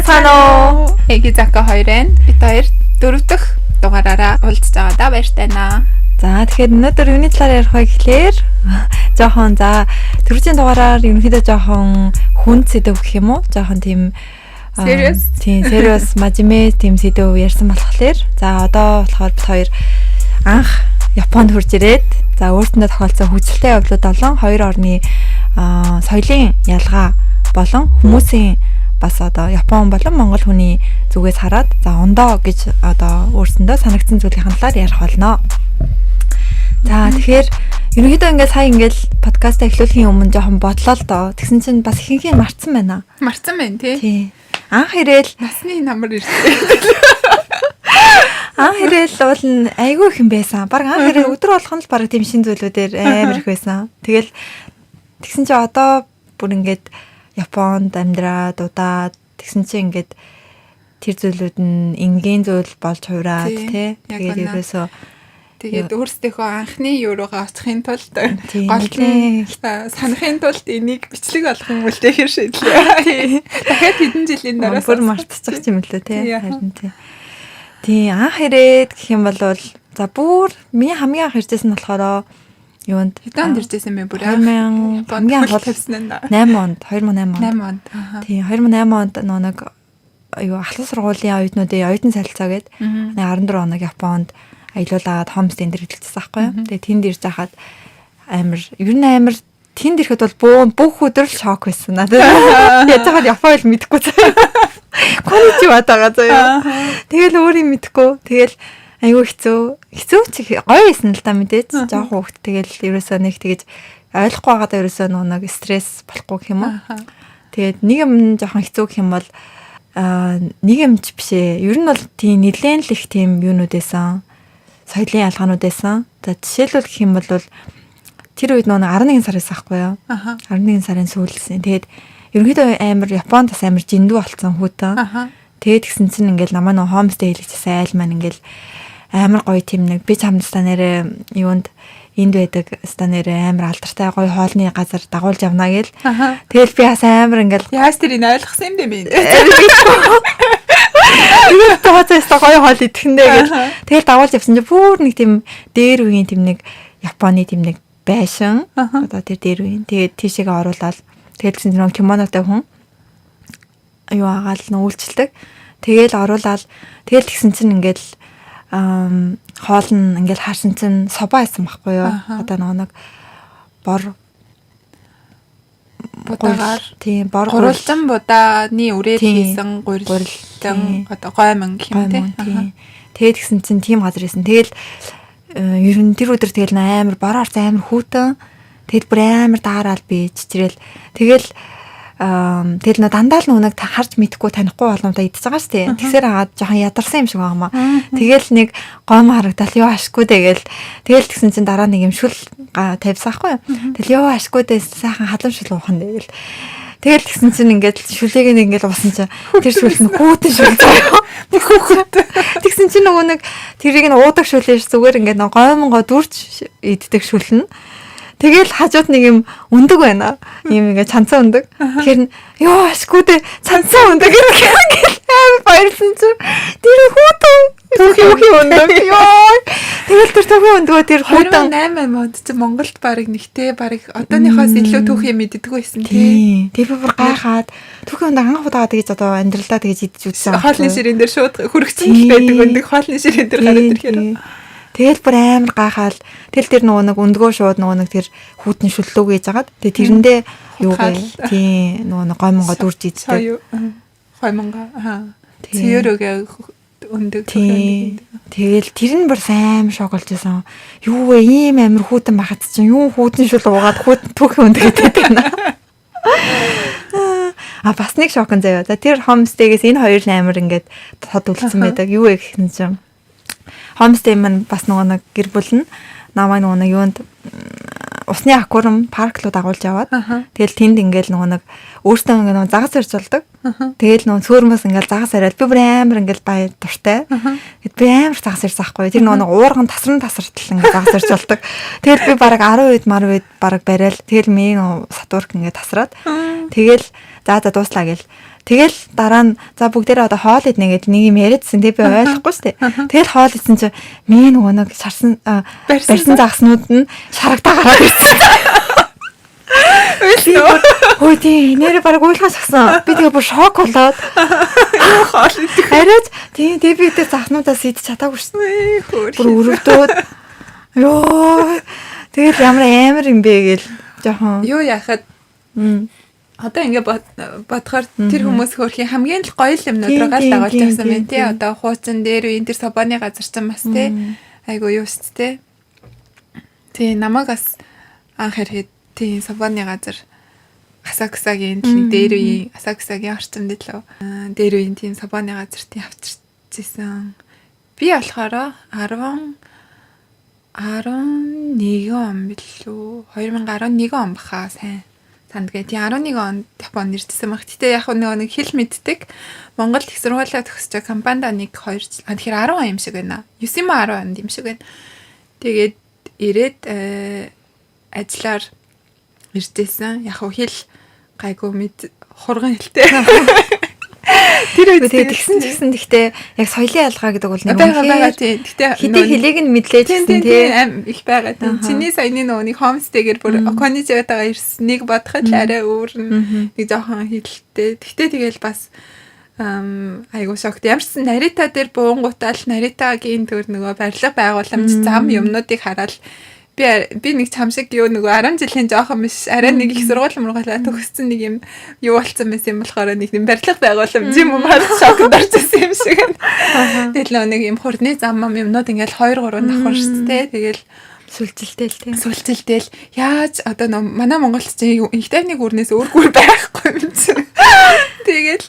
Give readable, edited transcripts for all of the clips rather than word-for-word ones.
Байцгаана уу? Эгизака хоёрын бид хоёр дөрөв дэх дугаараараа уулзж байгаадаа баяртай наа. За тэгэхээр өнөөдөр юуны талаар ярих вэ гэхлээр жоохон түрүүчийн дугаараар ерөнхийдөө жоохон хүн сэдв гэх юм уу? Жоохон тийм serious мажимэ тийм сэдв ярьсан болохоор одоо болохоор бид хоёр анх Японд хурж ирээд өөртөө тохиолдсон хөгжилтэй явдлууд болон хоёр орны соёлын ялгаа болон хүмүүсийн бас одоо Япон болон Монгол хүний зүгээс хараад ондоо гэж одоо өөрсөндөө санагдсан зүйлийн талаар ярих болно. За тэгэхээр ерөнхийдөө ингээд подкаст эхлүүлэхийн өмнө жоохон бодлоо л доо. Тэгсэн чинь бас ихэнх нь марцсан байна. Марцсан байна тий. Анх ирээл насны намар ирсэн. Анх ирээл уул айгүй их юм байсан. Бараг анх ирээл өдөр болгон л бараг тийм шин зүйлүүдээр амар их байсан. Тэгэл тэгсэн чинь одоо бүр ингээд Японд амьдраад удаад тэгсэн чинь ингээд тэр зүйлүүд нь энгийн зүйл болж хувраад тий. Тэгээд ерөөсөө тэгээд өөрсдийнхөө анхны юуруугаа очихын тулд голны санахын тулд энийг бичлэг болгох юм үлдээ хэр шийдлээ. Тий. Дахиад хэдэн жилийн дараа бүр мартчих юм лээ тий. Харин тий. Тий анх ирээд гэх юм бол бүр миний хамгийн анх иржсэн нь болохоор юунд хэдэн иржсэн бэ бүр 2000 хамгийн анх тавьсан нь 8 онд. Тий 2008 онд нэг ахлах сургуулийн оюутнуудын оюутан салцаа гээд 14 хоног Японд аялуулаад хомстен дээр хэлчихсэн байхгүй юу. Тэгээ тэнд ирж хахад амар тэнд ирэхэд бол бүх өдөр л шок байсан надад. Яаж хаад Япон хэл мэдэхгүй заяа. Коничива тагаа заяа. Тэгэл өөрийг мэдэхгүй. Тэгэл айгүй хэцүү ч гоё байсан л та мэдээж. Жоох хөвгт тэгэл ерөөсөө нэг тэгэж ойлгохгүй байгаадаа ерөөсөө нэг стресс болохгүй гэх юм уу. Тэгээд нэг юм жоохон хэцүү гэх юм бол нэг юмч биш ээ. Ер нь бол тийм нэлээд л их тийм юунууд байсан. Соёлын ялгаанууд байсан. За жишээлбэл гэх юм бол тэр үед нэг 11 сар байсан байхгүй юу? 11 сарын сүүлсэн. Тэгээд ерөнхийдөө амар Японд бас амар жиндүү болсон хүүтэн. Тэгээд гисэн чинь ингээл намаа нэг хомстей хэлчихсэн айл маань ингээл амар гоё тийм нэг би чамдста нэрээ юунд энд байдаг станерээ амар алдартай гоё хоолны газар дагуулж явна гээл. Тэгэл би бас амар ингээл яаж тэрийг ойлгосон юм бэ би. Тэгээд тооцоос гоё хоол идэхэндээ гэж. Тэгэл дагуулж явсан чинь бүр нэг тийм дээр үеийн тийм нэг Японы тийм нэг байшин. Одоо тэр дээр үеийн. Тэгээд тийшээгээ оруулаад тэгэл гэсэн чинь кимонотой хүн аюу агаал нүүлчилдэг. Тэгэл оруулаад тэгэл тэгсэн чинь ингээл хоол нь ингээл харсан чинь соба байсан байхгүй юу? Одоо нэг бор будагаар тийм бор гурвалжин будааны үрээр хийсэн гурилтан одоо гоймон гэх юм тий. Тэгээд гисэн чинь тийм газар байсан. Тэгэл ер нь тэр өдөр тэгэл амар бороор амар хүүтэн. Тэгэл бүр амар даараал би чичрээл. Тэгэл нөө дандаа л нүг харж мэдэхгүй танихгүй боломжтой идчихэж байгаа шүү дээ. Тэгсээр хагаад жоохон ядарсан юм шиг байгаамаа. Тэгэл нэг гом харагдал ёо ашгүй тэгэл тэгсэн чинь дараа нэг юм шүл тавьсан хгүй. Тэгэл ёо ашгүй дээ сайхан халуун шүл уухан тэгэл. Тэгэл тэгсэн чинь ингээд шүлийг ингээд уусан чинь тэр шүл нь хүүтэн шүл заяа. Тэгсэн чинь нөгөө нэг тэрийг нь уудаг шүлээс зүгээр ингээд гомгоо дүрч иддэг шүл нь. Тэгэл хажууд нэг юм өндөг байна. Ийм ингээ цанцаа өндөг. Тэгэхээр ёо ашгүй дээ цанцаа өндөг гэх амар баярлсан чинь тэр хүүтэн түүхийн өндөг ёо. Тэгэл тэр түүхийн өндөгөө тэр хүүтэн 8 мод чи Монголд барыг нэгтэй барыг одооныхоос илүү түүхийн мэддэггүй байсан тий. Тэр бүр гайхаад түүхийн өндөг анх удаа тэгэж одоо амьдралдаа тэгэж идэж үзсэн. Хоолны ширээн дээр шууд хүрэгцэн л байдаг өндөг хоолны ширээн дээр гараад ирэхээр тэгэл бүр амар гайхаал. Тэгэл тэр нөгөө нэг өндгөө шууд нөгөө нэг тэр хүүтэн шүллөө гэж хагаад тэгээ тэрэндээ юу гээ тий нөгөө нэг гоймонго дүрж иддэг. Гоймонго цэөрөгээ өндөг. Тэгэл тэр нь бүр сайн шок болж байсан. Юу вэ ийм амар хүүтэн байхад чинь юу хүүтэн шүл уугаад хүүтэн түүхийн өндөг гэдэг байна. Бас нэг шокон заяа. За тэр хомстейгээс энэ хоёр амар ингээд тод үлдсэн байдаг. Юу вэ гэхин чинь хомстей маань бас нөгөө нэг гэр бүл нь намайг нөгөө нэг юунд усны аквариум парк руу дагуулж яваад тэгэл тэнд ингээл нөгөө нэг өөртөө нөгөө загас барьж болдог. Тэгэл нөгөө цөөрмөөс ингээл загас бариад би бүр амар ингээл бай дуртай. Тэгэд би амар загас барьсан хгүй. Тэр нөгөө уурган тасралтал ингээл загас барьж болдог. Тэгэл би бараг 10 үед бараг барайл. Тэгэл миний сатурк ингээд тасраад тэгэл за дууслаа гэл. Тэгэл дараа нь за бүгдээрээ одоо хоол иднэ гэдэг нэг юм яриадсэн. Тэг би ойлгохгүй шүү дээ. Тэгэл хоол идсэн чинь миний нөгөө нэг шарсан барьсан загснууд нь шарагтаа гараад ирсэн. Ой тий нэрээ бараг уйлгаас агсан. Би тэгээ бүр шок болоод хоол идэх. арайч тий би гэдэг захнуудаас идэж чадаагүй шүү. Бүр өрөвдөөд ёо тэгэл ямар юм бэ гэл жоохон юу яхад одоо ингээ бодохоор тэр хүмүүс хөрхийн хамгийн л гоё юмнууд руу гал дагуулж байсан байна тий. Одоо хуучин дээр үе тэр собооны газар ч юм бас тий. Айгу юу шүү дээ. Тий намайг бас анх хэрхэд тий собооны газар Асаксагийн дээр үеийн Асаксагийн орчимд л дээр үеийн тийм собооны газар тий авчирчихсан. Би болохоор 11 он билүү 2011 он баха сайн сандгээ тий 11 он Японд ирсэн баг. Гэтэ яг нэг хэл мэддэг Монгол их сургуулиа төгсөж компанид нэг 2 жил тэгэхээр 10 он юм шиг байна. 9 10 он юм шиг байна. Тэгээд ирээд ажиллаар иржсэн. Яг хэл гайгүй мэд хурган хэлтэй. Тэр үед тэгсэн гэхдээ яг соёлын ялгаа гэдэг бол нэг байгаа тий. Гэтэ хэдий хэлийг нь мэдлээ гэсэн тий их байгаа тий. Чиний саяны нөгөө нэг хомстейгээр бүр коннижтэйгаа ирснийг бодоход арай өөр нэг жоохон хэлтэй. Гэтэ тэгэл бас айгуу шокт. Ямарсан Нарита дээр буунгуудаа л Наритагийн төр нөгөө барилга байгууламж зам юмнуудыг хараад би нэг чам шиг юу нөгөө 10 жилийн жоохон биш арай нэг их сургууль мургалаа төгссөн нэг юм юу болцсон байсан юм болохоор нэг юм барилга байгууламж юм хараад шокнд орчихсон юм шиг. Тэгэл нэг юм хурдны зам юмнууд ингээл 2 3 давхар шүү дээ. Тэгэл сүлжилтэл яаж одоо манай монголчууд их тайвны гүрнээс өөр гүр байхгүй юм чи. Тэгэл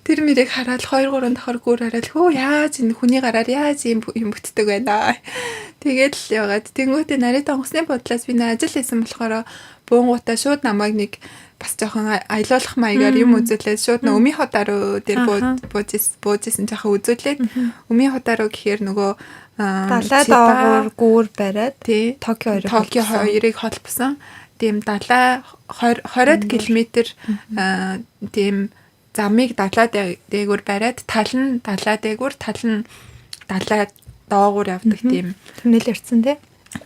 тэр мэрийг хараад 2 3 давхар гүр хараад хөө яаж энэ хүний гараар яаж юм бүтдэг байна. Тэгэл ягаад тэнгуүтэ Нарита онгоцны бодлоос би ажил хийсэн болохоор буунгуудаа шууд намайг нэг бас жоохон аялуулах маягаар юм үзүүлээд шууд нөө Өми Хотару дээр буужсэн жоохон үзүүлээд Өми Хотару гэхээр нөгөө далай доогоор гүүр бариад Токио 2-ыг холбосон тийм далай 20 км тийм замыг далай дээгүүр бариад тал нь далай дээгүүр тал нь далай доогуур явдаг тийм түнэл ирсэн тий.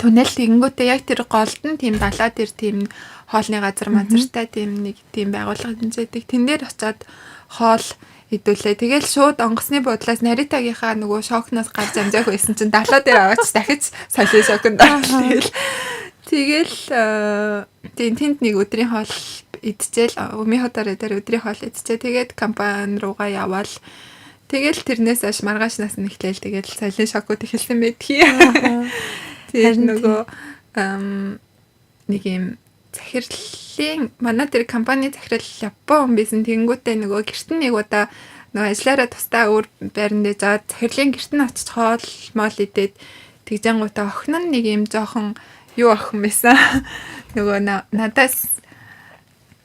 Түнэл тэгэнгүүтээ яг тэр голд нь тийм далай дээр тийм хоолны газар мазартай тийм нэг тийм байгууллага хэмжээдэг. Тэн дээр очиод хоол идүүлээ. Тэгэл шууд онгоцны буудлаас Наритагийнхаа нөгөө шокноос гарч амжаах байсан чинь далай дээр аваач дахиж соёлын шокнд орсон. Тэгэл тэнд нэг өдрийн хоол идчихэл Өми Хотару дээр өдрийн хоол идчихээ. Тэгээд компани руугаа яваал. Тэгэл тэрнээс хойш маргааш нас нь эхлээл тэгэл соёлын шокууд эхэлсэн байдгийг. Тэр нөгөө нэг юм захирлын манай тэр компани захирал Япон байсан тэнгүүтээ нөгөө гэрт нь нэг удаа нөгөө ажиллаараа тустаа өөр байран дээр заад захирлын гэрт нь очиж хоол моол идээд тэгжэнгүүтээ охин нь нэг юм жоохон юу охин байсан. Нөгөө надаас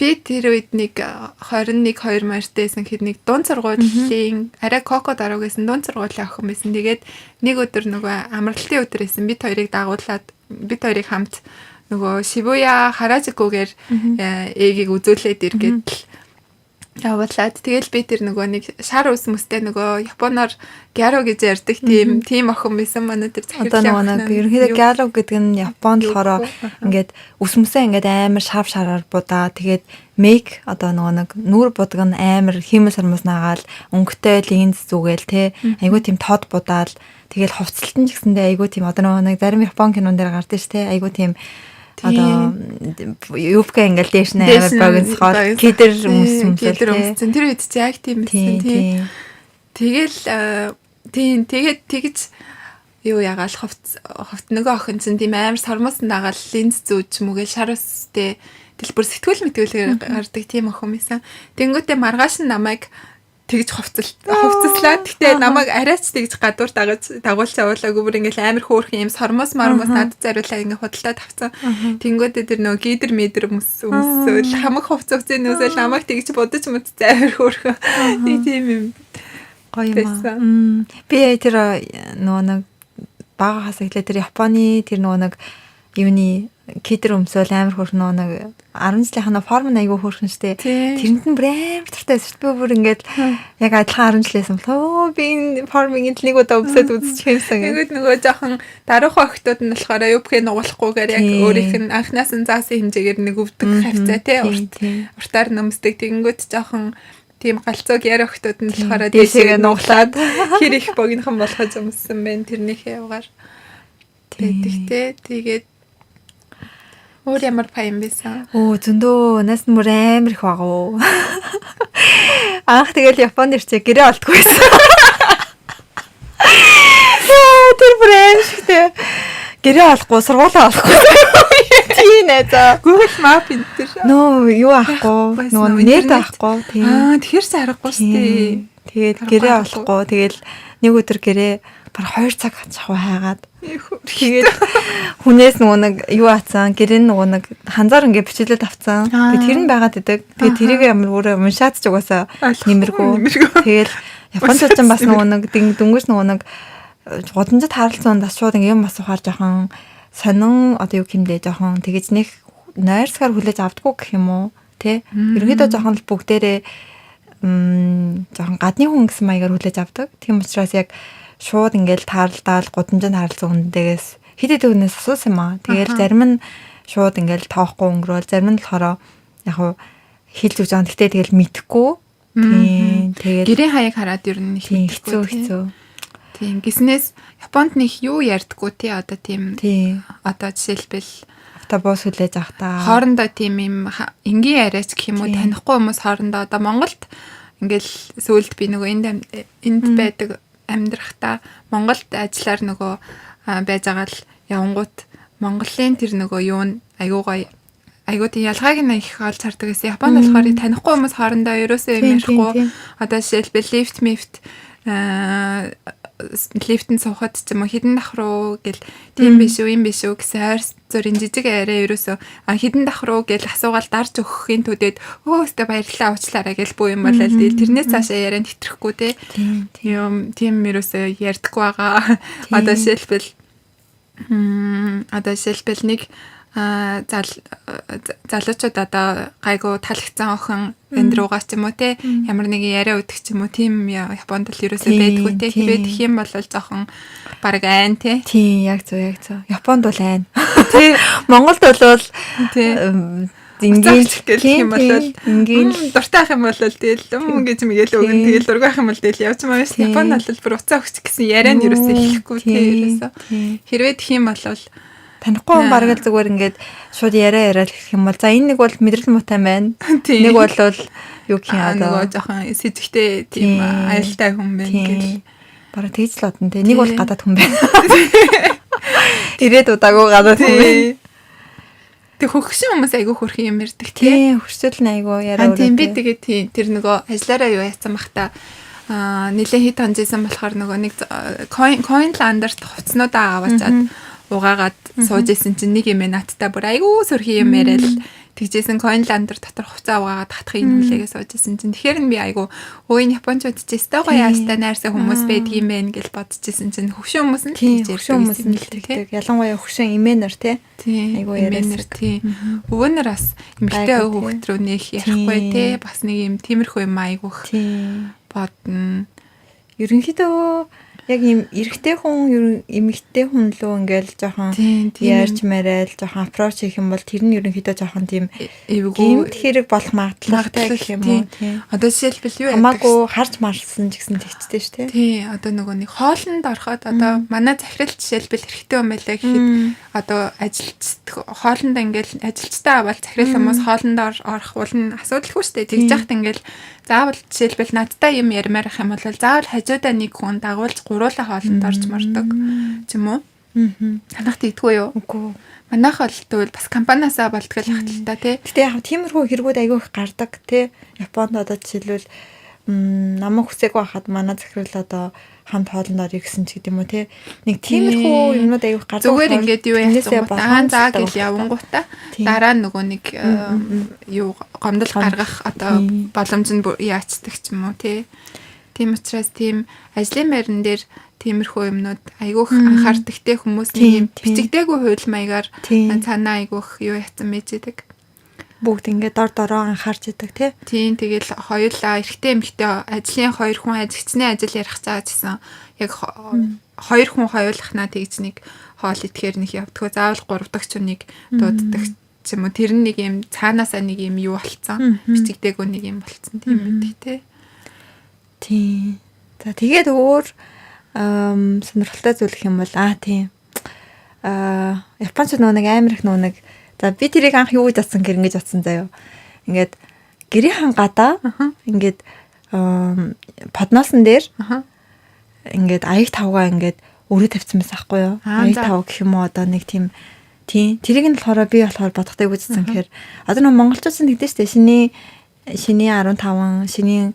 би тэр үед нэг 21 2 мартэйсэн хэд нэг дунд сургуулийн арай коко даруу гэсэн дунд сургуулийн охин байсан. Тэгээд нэг өдөр нөгөө амралтын өдөр байсан. Бид хоёрыг дагуулад бид хоёрыг хамт нөгөө Шибуя Харажикугээр эгийг үзүүлээд иргээд явуулаад тэгэл би тэр нөгөө нэг шар ус мөстэй нөгөө японоор гяро гэж ярьдаг тийм охин байсан манай тэр захирлын одоо нөгөө ерөнхийдөө гяро гэдэг нь Японд болохоор ингээд ус мөсөө ингээд амар шараар будаа тэгээд мейк одоо нөгөө нэг нүүр будаг нь амар хиймэл сармас наагаал өнгөтэй линз зүгээл те айгуу тийм тод будаал тэгэл хувцалтан ч гэсэндээ айгуу тийм одоо нөгөө нэг зарим Япон кинон дээр гардаг ш те айгуу тийм одоо юбка ингээл дээш нь амар богиносгоо кедэр өмсөн тэр үед чи яг тийм байсан тийм тэгээд тэгж юу ягаал хувц нөгөө охин чинь тийм амар сармаас дагаал линз зүүж мүгээл шар устэй дэлбэр сэтгүүл мэтгүүлээр гардаг тийм охин байсан. Тэнгүүтээ маргааш нь намайг тэгж хувцаслаа. Гэтэ намайг арайч тэгж гадуур дагуулж явуулаагүй бүр ингээл амар хөөрхөн юм сормос мармос над зариулаа ингээ худалдаа тавцсан. Тэнгүүтээ тэр нөгөө гидер мэдэр өмсөөл хамаг хувцасны нөөсөл намайг тэгж будаж мэдсэн амар хөөрхөн. Тийм юм гоё юм. Би тэр нөгөө нэг бага хасаглаа тэр Японы тэр нөгөө нэг юуны кедэр өмсөөл амар хөрхнөө нэг 10 жилийнхаа форм айгүй хөрхөн штэ. Тэрэнд нь бүр амар туртай шүү. Би бүр ингээд яг адилхан 10 жилээс болоо би энэ формыг нэг удаа өмсөд үзчих юмсан. Тэгэд нөгөө жоохон даруухан охтууд нь болохоор юбхээ нугуулахгүйгээр яг өөрийнх нь анхнаас нь заасан хэмжээгээр нэг өвдөг хавцаа тий уртаар нөмсдөг тэгэнгүүт жоохон тийм галзууг яар охтууд нь болохоор дээшээ нуглаад хэр их богинохан болгож өмссөн байна тэрнийхээ явгаар. Тэгтээ тэгээд өөр ямар паян байсан. Зөндөө нас мөр амар их байгаа. Анх тэгэл Японд ирчээ гэрээ олдгүй байсан. Тэр брэнд шигтэй. Гэрээ олохгүй, сургуулаа олохгүй. Тийм ээ за. Google Map энэ тэр. Нөө юу авахгүй, нөгөө нэрт авахгүй. Тэгэхээр ч харахгүй штэ. Тэгээд гэрээ олохгүй. Тэгэл нэг өдөр гэрээ баг 2 цаг хачаа хайгаад. Тэгээд хүнээс нөгөө нэг юу атсан, гэрээ нөгөө нэг ханзаар ингээ бичүүлээд авцсан. Тэгээд тэр нь байгаад идэг. Тэгээд тэрийг ямар өөрөө уншаад ч угаасаа нэмэргүй. Тэгээд Японд ч бас нөгөө нэг дөнгөж нөгөө нэг гудамжид харалцсан бас шууд ингээ юм асуухаар жоохон сонин одоо юу гэмдээ жоохон тэгэж нэг нойрсгаар хүлээж авдаггүй гэх юм уу тий. Ерөнхийдөө жоохон л бүгдээрээ жоохон гадны хүн гэсэн маягаар хүлээж авдаг. Тийм учраас яг шууд ингээл таарлдаал гудамжинд харалцсан хүндээс хэд хэд хүнээс асуусан юм аа. Тэгээл зарим нь шууд ингээл тоохгүй өнгөрөөл, зарим нь болохоор яг хуу хэлж өгч байгаа. Гэхдээ тэгэл мэдхгүй. Тийм тэгэл гэрээ хаяг хараад ер нь их хэцүү. Тийм гиснээс Японд нэг юу ярьдггүй тий одоо тийм одоо жишээлбэл автобус хүлээж авах та хоорондоо тийм юм энгийн яриач гэх юм уу танихгүй хүмүүс хоорондоо одоо Монголд ингээл сүүлд би нөгөө энд байдаг амьдрахтаа Монголд ажиллаар нөгөө байж байгаа л явангууд Монголын тэр нөгөө юу н айгуу тийм ялгааг нь их олж хардаг гэсэн. Японд болохоор танихгүй хүмүүс хоорондоо ерөөсөө юм ярихгүй одоо жишээлбэл лифтэнд суухад ч юм уу хідэн давхруу гэл тийм биш үү юм биш үү гэсэн ойр зүрийн жижиг арай ерөөсөө хідэн давхруу гэл асуугаал дарж өгөхийн төдөд өөстө баярлалаа уучлаарай гэл бүү юм болол тэрнээс цаашаа ярианд хэтрэхгүй те тийм ерөөсөө ярьдаггүй байгаа. Одоо шилбэл нэг залуучууд одоо гайгүй талагцсан охин энд руугаас ч юм уу те ямар нэг яриа өгдөг ч юм уу тийм Японд л ерөөсөө байдгүй те тэгээд их юм бол жоохон баг айн те тийм яг зөв Японд бол айн те Монголд бол ингийн гэх юм бол ингийн дуртай ах юм бол тэгэл гэж мэгэл өгөн тэгэл дургах юм бол тэгэл явж байгаа юм. Японд бол бүр уцаа өгч гэсэн яриа нь ерөөсөө хэлэхгүй те ерөөсөө хэрвээ тэх юм бол танихгүй хүн бараг л зүгээр ингээд шууд яриа гэх юм бол за энэ нэг бол мэдрэл муутай байна. Нэг бол юу гэх юм нөгөө жоохон сэжигтэй тийм аюултай хүн байна гэл бараг тэгж л бодно те. Нэг бол гадаад хүн байна. Ирээд удаагүй гадаад хүн байна. Тэг хөгшин хүмүүс айгүй хөрх юм ярьдаг тий. Хөрсөл нь айгүй яриа тийм би тэгээд тэр нөгөө ажиллаараа юу яцсан бах та нэлээ хит онжсэн болохоор нөгөө нэг coin lander-т хувцснуудаа аваачаад угаагаад сууж исэн чинь нэг юм надтай бүр айгүй сөрхий юм яриад тэгжсэн coin lander дотор хувцас угаагаад татахыг хүлээгээ сууж исэн чинь тэгэхээр би айгүй өөний японочууд ч өстэй гоё яастай найрсан хүмүүс байдаг юм байна гэж бодчихсэн чинь хөвшин хүмүүс нь л тэгдэг ялангуяа хөвшин имэнер тий айгүй имэнер тий өвөнөр бас эмэгтэй хүүхэд рүү нэх ярихгүй тий бас нэг юм тиймэрхүү юм айгүй бодно ерөнхийдөө яг юм эрэгтэй хүн эмэгтэй хүн лөө ингээл жоохон ярьж марайл жоохон аппроч хийх юм бол тэр нь ерөнхийдөө жоохон тийм гэмт хэрэг болох магадлалтай гэх юм уу тийм. Одоо жишээлбэл юу хамаагүй харж марсан ч гэсэн тэгчтэй шүү дээ. Тий, одоо нөгөө нэг хоолнд ороход одоо манай захирал жишээлбэл эрэгтэй хүн байлаа гэхэд одоо хоолнд ингээл ажилчтай аваад захирал хүмүүс хоолнд орох бол нь асуудалгүй шүү дээ. Тэгж яхад ингээл заавал жишээлбэл надтай юм ярмаар ах юм бол заавал хажуудаа нэг хүн дагуулж гуруула хоолнд орж мордог ч юм уу. Танахт идэггүй юу? Үгүй. Манайх бол тэгвэл бас компаниасаа болтгол хаталта тий. Гэтэ яг тиймэрхүү хэрэгүүд айгүй их гардаг тий. Японд одоо жишээлбэл намайг хүсээгүй байхад манай захирал одоо хамт хоолнд орё гэсэн ч гэдэм үү тий. Нэг тиймэрхүү юмнууд айгүй гардаг. Зүгээр ингээд юу яасан заа гэл явангуудаа дараа нөгөө нэг юу гомдол гаргах одоо боломж нь яачдаг ч юм уу тий. Тийм учраас тийм ажлын байран дээр тиймэрхүү юмнууд айгүйх анхаардагтэй хүмүүс нэг юм бичигдээгүй хууль маягаар цаанаа айгүйх юу яцсан мэжэдэг. Бүгд ингээд дороо анхаарч идэг тий. Тийм тэгэл хоёулаа эрэгтэй эмэгтэй ажлын 2 хүн ажигчны ажил ярих цаа гэсэн яг 2 хүн хоёулахнаа тэгж нэг хоол идэхээр нэг явдгөө заавал 3 дахь хүнийг дууддаг ч юм уу. Тэр нэг юм цаанаасаа нэг юм юу болцсон. Бичигдээгүй нэг юм болцсон тийм байдаг тий. Тийм. За тэгээд өөр сонирхолтой зүйл гэх юм бол тийм. Японч нэг амар их нэг за би тэрийг анх юу гэж атсан гэр ингэж атсан заяа. Ингээд гэрийн гадаа ингээд подносон дээр ингээд аяг тавгаа ингээд өрөө тавьсан байсан байхгүй юу? Аяг тав гэх юм уу одоо нэг тийм тэрийг нь болохоор би болохоор бодохтой үзсэн гэхээр одоо нэг монголчууд нэгдэж штэ шиний 15 шиний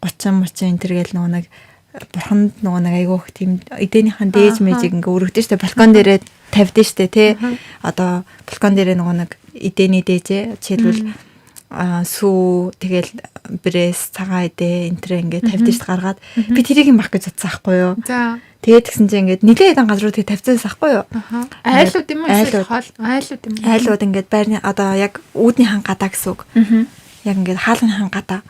30 энэ төр гэл нэг бурханд нэг айгүйх тийм эдэнийхэн дээж мэжиг ингээ өргөдөн штэ балкон дээрээ тавьдэн штэ тий. Одоо балкон дээрээ нэг эдэний дээжээ жишээлбэл сүү тэгэл брэс цагаан эдээ энэ төр ингээ тавьдэн штэ гаргаад би тэрийг юм бах гэж бодсон байхгүй юу. За тэгээд тэгсэн чинь ингээ нэлээд хэдэн газруу тэг тавьсан байхгүй юу. Айлууд юм уу эсвэл хоол айлууд юм уу. Айлууд ингээ байрны одоо яг үүдний хан гадаа гэсэн үг. Яг ингээ хаалгын хан гадаа.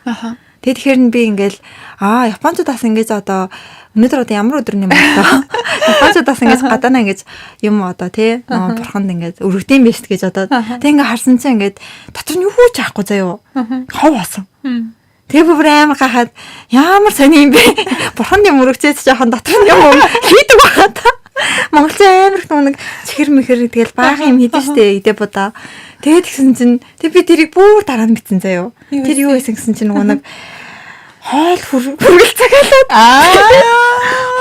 Тэгэхээр нь би ингээл японцудаас ингэж одоо өнөөдөр одоо ямар өдөр юм бэ одоо японцудаас ингэж гадаана ингэж юм одоо тий бурханд ингэж өргөдөм биш гэж одоо тэг ингээ харсан чинь ингээд дотор нь юу ч аахгүй заяо хов басан. Тэгээ бүр амар гахаад ямар сони юм бэ бурханд юм өргөцөөд жоохон дотор нь юм хийдэг байгаа та. Монголчин амар их нэг чихэр мэхэр тэгэл баахан юм хийдэж штэ идэ будаа. Тэгээд тэгсэн чинь би тэрийг бүр дараа нь битсэн заяо. Тэр юу байсан гэсэн чинь нэг хоол хүргэлцээгээд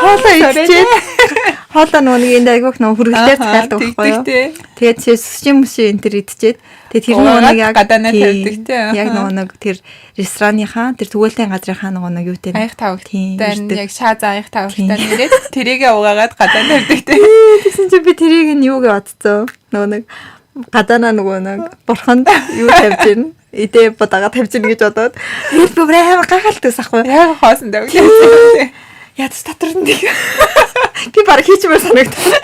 хоолоо идчихээд хоолоо нэг энэ айгүйх хүргэлтээр цахиалдаг байхгүй юу. Тэгээд сүшин мөшин энэ төр идчихээд тэгээд тэр нэг яг гадаанаа тавьдаг тий. Яг нэг тэр ресторанынхаа тэр түгээлтийн газрынхаа нэг юу гэдэг аяг тавагтай яг шааза аяг тавагтай нэрээд тэрийгэ угаагаад гадаанаа тавьдаг тий. Тэгсэн чинь би тэрийг нь юу гэж бодсон. Нэг гадаанаа нэг бурханд юу тавьж ийн идэ бодага тавьж ийн гэж бодоод би бүр амар гахалтай сахгүй яг хоосон даа. Яд дотор нь би баг хийчмээр санагдсан.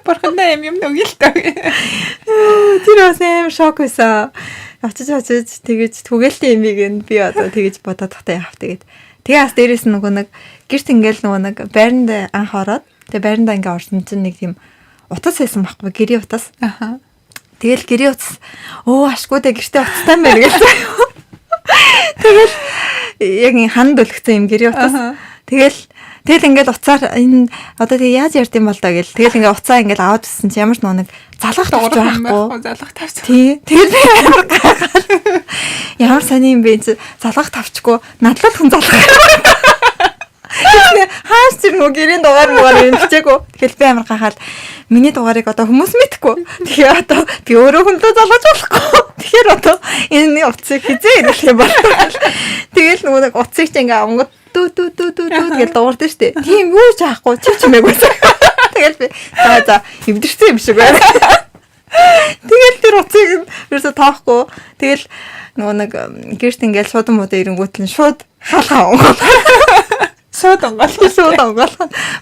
Бурхандаа юм нүгэлтэй. Тэр бас амар шок байсан. Очиж тэгэж түгээлтийн имийг нь би одоо тэгэж бодоод тахтай яав тэгээд. Тэгээ бас дээрээс нэг гэрт ингээл нэг байранд анх ороод тэгээ байранда ингээ орсон чинь нэг тийм утас байсан байхгүй гэрийн утас. Тэгэл гэрийн утас ашгүй дээ гэртээ утастай байна гэж. Тэгэл яг ханд өлгцэн юм гэрийн утас. Тэгэл ингээд уцаар энэ одоо тэгээ яаж ярд юм бол та гэл. Тэгэл ингээд уцаа ингээд аваад ирсэн чи ямар ч нэг залгах тавьж байхгүй. Залгах тавьчих. Тий. Тэгэл би амар гайхаад. Ямар сони юм бэ чи залгах тавьчихгүй надлал хүн залгах. Хаас тэр нөгөө гэрийн дугаар юм хичээгүй. Тэгэл би амар гахаад миний дугаарыг одоо хүмүүс мэдхгүй. Тэгээ одоо би өөрөө хүндээ залгаж болохгүй. Тэгэхээр одоо энэ утсыг хизээ ирэх юм бол. Тэгэл нөгөө нэг утсыг чи ингээ амгад дүү тэгэл дуурдсан штэ. Тийм юу ч аахгүй чимээг байсан. Тэгэл би за эвдэрсэн юм шиг байна. Тэгэл тэр утсыг ерөөсө тоохгүй. Тэгэл нөгөө нэг гэрт ингээл шуудан муудаа ирэнгүүтэл шууд хаалгаа онгол. Шууд онгол.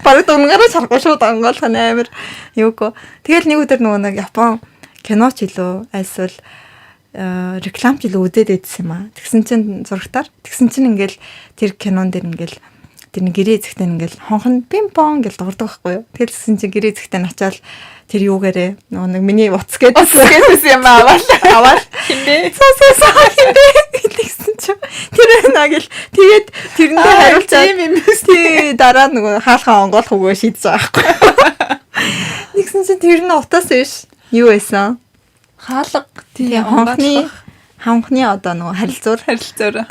Бараг дунгаараа шаргуу шууд онгол амар юуко. Тэгэл нэг өдөр нөгөө нэг Япон киноч илүү альсвал рекламч илүү үзээд байдсан юм аа. Тэгсэн чинь зурагтаар тэгсэн чинь ингээл тэр кинон дээр ингээл тэр гэрээ эзэгтэй ингээл хонхон пимпон гэж дуурдаг байхгүй юу. Тэгэл тэгсэн чинь гэрээ эзэгтэй начаал тэр юугаарэ нөгөө нэг миний утас гэдсэн юм аваад хинбэ хинбэ тэгсэн чинь тэр нагэл тэгээд тэрэндээ хариулцаад тий дараа нөгөө хаалхаа онгоолох үгүй шийдэж байгаа байхгүй. Тэгсэн чинь тэр нь утас биш юу байсан? Хаалга тий хонхны одоо нөгөө харилцуур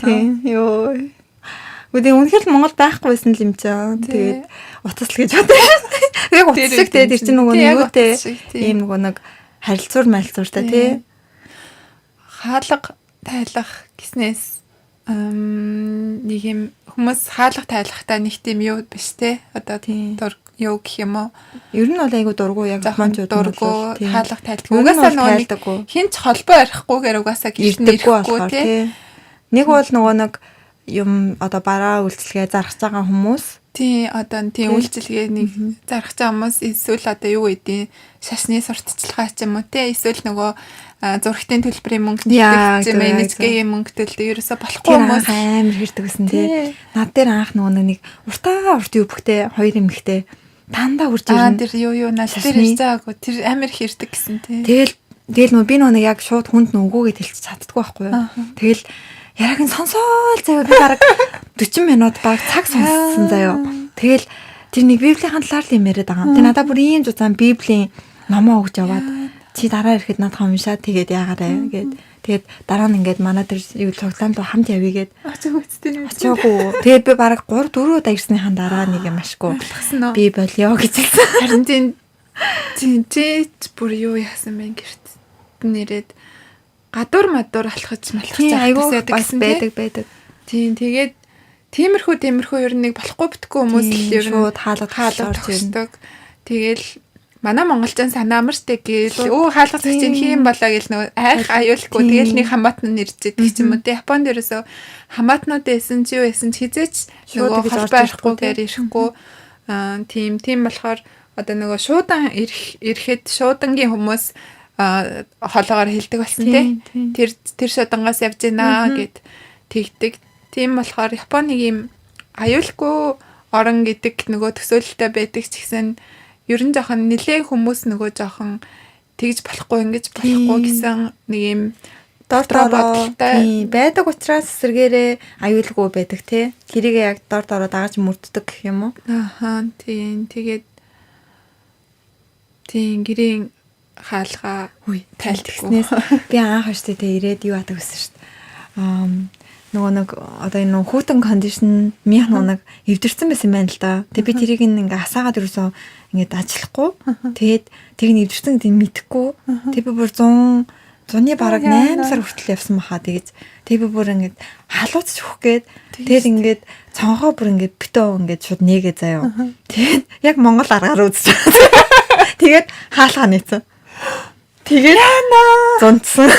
тий ёо. Үгүй үнэхээр Монгол байхгүй байсан юм чаа. Тэгээд утас л гэж бодсон. Яг утас шиг тэр чинь нөгөө юутэй ийм нөгөө нэг харилцуур мальцууртай тий. Хаалга тайлах гэснээс нэг юм хүмүүс хаалга тайлахтаа нэг тийм юу биш те. Одоо юу гэх юм уу? Ер нь бол айгу дургу яг Япончууд дургу хаалга тайлдаг. Угаасаа нөгөө хинч холбоо арихгүйгээр угаасаа гэрт нэрэхгүй те. Нэг бол нөгөө нэг юм одоо бараа үйлчлэгээ зарах байгаа хүмүүс тий одоо тий үйлчлэгээ нэг зарах байгаа хүмүүс эсвэл одоо юу гэдэг шашны сурталчилгаа ч юм уу тий эсвэл нөгөө зурагтын төлбөрийн мөнгө төлдөг менежерийн мөнгө төлдөг ерөөсө болохгүй хүмүүс амар хэрдэг гэсэн тий. Над дээр анх нөгөө нэг урт юу бөхтэй хоёр эмэгтэй дандаа үрж ирнэ. Тэр юу нал дээр ирж байгаагүй тэр амар хэрдэг гэсэн тий. Тэгэл нөгөө би нөгөө яг шууд хүнд нөгөөгээд хэлчих чаддгүй байхгүй юу. Тэгэл яг нь сонсоол заяа би бараг 40 минут баг цаг сонссон заяа. Тэгэл тэр нэг библийн талаар л юм яриад байгаа. Тэг надад бүр ийм зузаан библийн номоо өгч яваад чи дараа ирэхэд надад уншаад тэгээд яагаарэ гэд. Тэгээд дараа нь ингээд манай тэр юу цогцлонд хамт явъя гэд. Очоогүй. Тэгээд би бараг 3 4 удаа ирснийхэн дараа нэг юм ашгүй. Би болио гэж хэлсэн. Харин тийм бүр юу яасан бэ гэрт нэрээд гадуур мадуур алхаж малхаж байсан байдаг. Тийм тэгээд тиймэрхүү ер нь нэг болохгүй битггүй хүмүүс л ер нь хаалгад орж. Тэгэл манай монголчууд санаа амарчтэй гээл хаалгаж чинь хийм болоо гэл нөгөө айх аюулгүй тэгэл нэг хамаатан нэрчээд гэх юм уу те Японд ерөөсө хамаатнууд эсэн ч юу эсэн ч хизээч нөгөө холбоо арихгүйгээр ирэхгүй тийм болохоор одоо нөгөө шуудан ирэхэд шуудангийн хүмүүс хоолоогоор хэлдэг болсон те тэр шуудангаас явж гинэ гэд тэгдэг. Тийм болохоор Японыг ийм аюулгүй орон гэдэг нөгөө төсөөлөлтэй байдаг ч гэсэн ер нь жоохон нэлээ хүмүүс нөгөө жоохон тэгж болохгүй ингэж болохгүй гэсэн нэг юм дор бодолтой байдаг учраас эсэргээрээ аюулгүй байдаг те. Тэрийг яг дор дагаж мөрддөг гэх юм уу? Тийм тэгээд тийм гэрийн хаалгаа тайлбарснээс би анх өштэй тэ ирээд юу адаг гэсэн шүү дээ. Нөгөө нэг одоо энэ хүүтэн кондишн минь нэг эвдэрсэн байсан юм байна л да. Тэг би тэрийг ингээ асаагаад ерөөсөө ингээд ажиллахгүй. Тэгээд тийг нь эвдэрсэн гэдэг мэдэхгүй. Тэг би бүр 100-ны бараг 8 сар хүртэл явсан баха. Тэг би бүр ингээд халууцч өгөх гээд тэгээд ингээд цонхоо бүр ингээд битөө ингээд шууд нээгээ заяа. Тэгээд яг Монгол аргаар үзэж. Тэгээд хаалгаа нээсэн. Тэгээд зунтсан.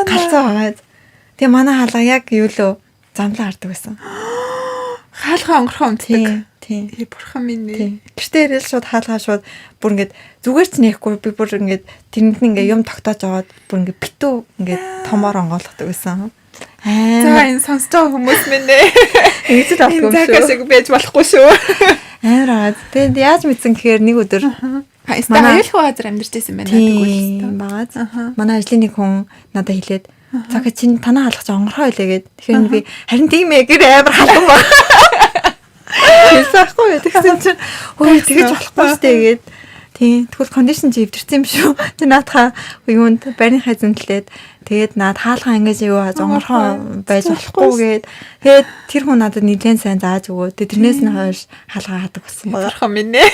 Галзуу байгаа. Тэгээ манай хаалга яг юу лөө замлаа хардаг байсан. Хаалгаа онгорхон унтдаг. Тийм. Бурхан минь ээ. Гэртээ ирэл шууд хаалгаа шууд бүр ингээд зүгээр ч нээхгүй би бүр ингээд тэрэнд нь ингээд юм тогтоож аваад бүр ингээд битүү ингээд томоор онгойлгодог байсан. За энэ сонсож байгаа хүмүүс минь ээ. Ингэж л болохгүй шүү. Загас шиг байж болохгүй шүү. Амар. Тэгээд яаж мэдсэн гэхээр нэг өдөр манай аюулгүй газар амьдарч байсан байна тэгвэл байгаа. Манай ажлын нэг хүн надад хэлээд "За чи танаа хаалгач онгорхоо илээ" гэд. Тэгэхээр би харин тийм ээ гэр амар халуун ба. Хэлсэхгүй юу. Тэгсэн чинь хөөе тэгэж болохгүй штэ гэд. Тийм. Тэгвэл кондишн чи эвдэрсэн юм шүү. Чи наадхаа юунд барийнхаа зэнтлээд тэгээд наад хаалгаа ингэж юу онгорхоо байж болохгүй гэд. Тэгээд тэр хүн надад нэлээд сайн зааж өгөө. Тэрнээс нь хойш хаалгаа хаадаг болсон байгаа. Бурхан минь ээ.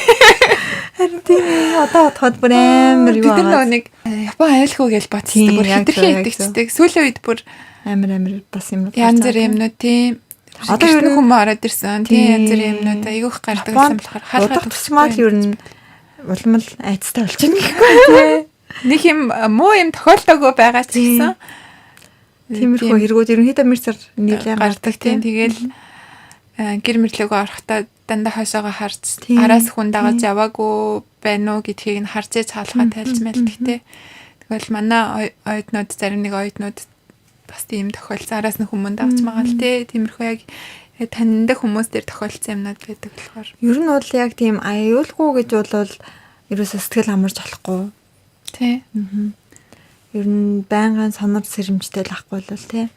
Харин тийм одоо бодоход бүр амар юу аа. Бид нэг Япон аюулгүй гэж бодсон. Бүр хэтэрхий идэгчдэг. Сүүлийн үед бүр амар бас юм. Янз бүрийн юмнууд тийм. Одоо ер нь хүмүүс ороод ирсэн. Тийм янз бүрийн юмнууд айгүйх гардаг байсан болохоор хаалгаа тусмал ер нь улмал айцтай болчихно гэхгүй. Нэг юм муу юм тохиолдоогүй байгаа ч гэсэн тиймэрхүү хэрэгүүд ерөнхийдөө мэрцэр нийлээ гардаг тийм. Тэгэл гэр мэрлэгөө орохдоо дандаа хойшоогоо харж араас хүн дагаж яваагүй байна уу гэдгийг нь харж ээж хаалгаа тайлж мэлдэг те. Тэгвэл манай оюутнууд зарим нэг оюутнууд бас тийм тохиолдсон араас нь хүмүүс давж байгаа л те. Тиймэрхүү яг таньдаг хүмүүс дээр тохиолдсон юмнууд байдаг болохоор. Ер нь бол яг тийм аюулгүй гэж бол ерөөсөө сэтгэл амарч болохгүй. Тэ. Ер нь байнгын сонор сэрэмжтэй л ахгүй л те.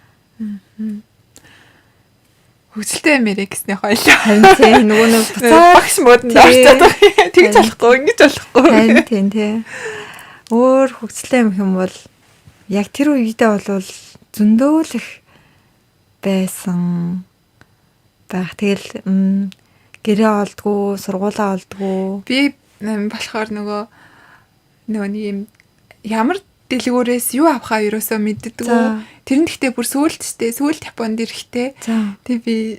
Хөвгөлтэй мэрэ гэсний хойлоо. Харин тийм нөгөө нэг багш модонд орчод байгаа. Тэгж болохгүй, ингэж болохгүй. Харин тийм те. Өөр хөвгөлтэй юм бол яг тэр үедээ бол зөндөөлөх байсан. Тэгэл гэрээ олдгоо, сургуулаа олдгоо. Би болохоор нөгөө нэг юм ямар дэлгүүрээс юу авахаа ерөөсөө мэддэггүй. Тэр нь гэхдээ бүр сүүлдтэй, сүүлд Японд ирэхтэй. Тэг би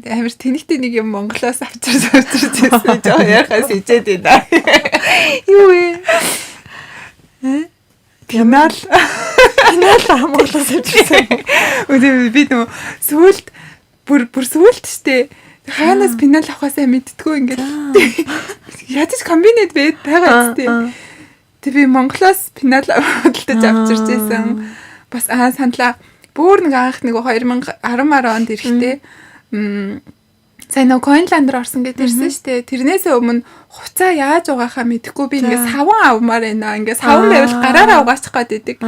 амар тэнэгтэй нэг юм Монголоос авчирч ирсэн жоо яхаас ичээд байна. Юу вэ? Гэмэл Пинал Монголоос авчирсан. Үгүй би нөө сүулт бүр сүулт штэ. Хаанаас пинал авахаасаа мэдтгүү ингээд. Ядаж комбинат байгаа зү. Тэг би Монголоос пинал худалдаж авчирч байсан. Бас саналаа бүр нэг анх нэг 2010 онд ирэхдээ сайн нөө Coinland руу орсон гэдээ ирсэн штэ. Тэрнээсээ өмнө хуцаа яаж угаахаа мэдэхгүй би ингээд саван авмаар байна. Ингээд саван байвал гараараа угаачих гээд байдаг.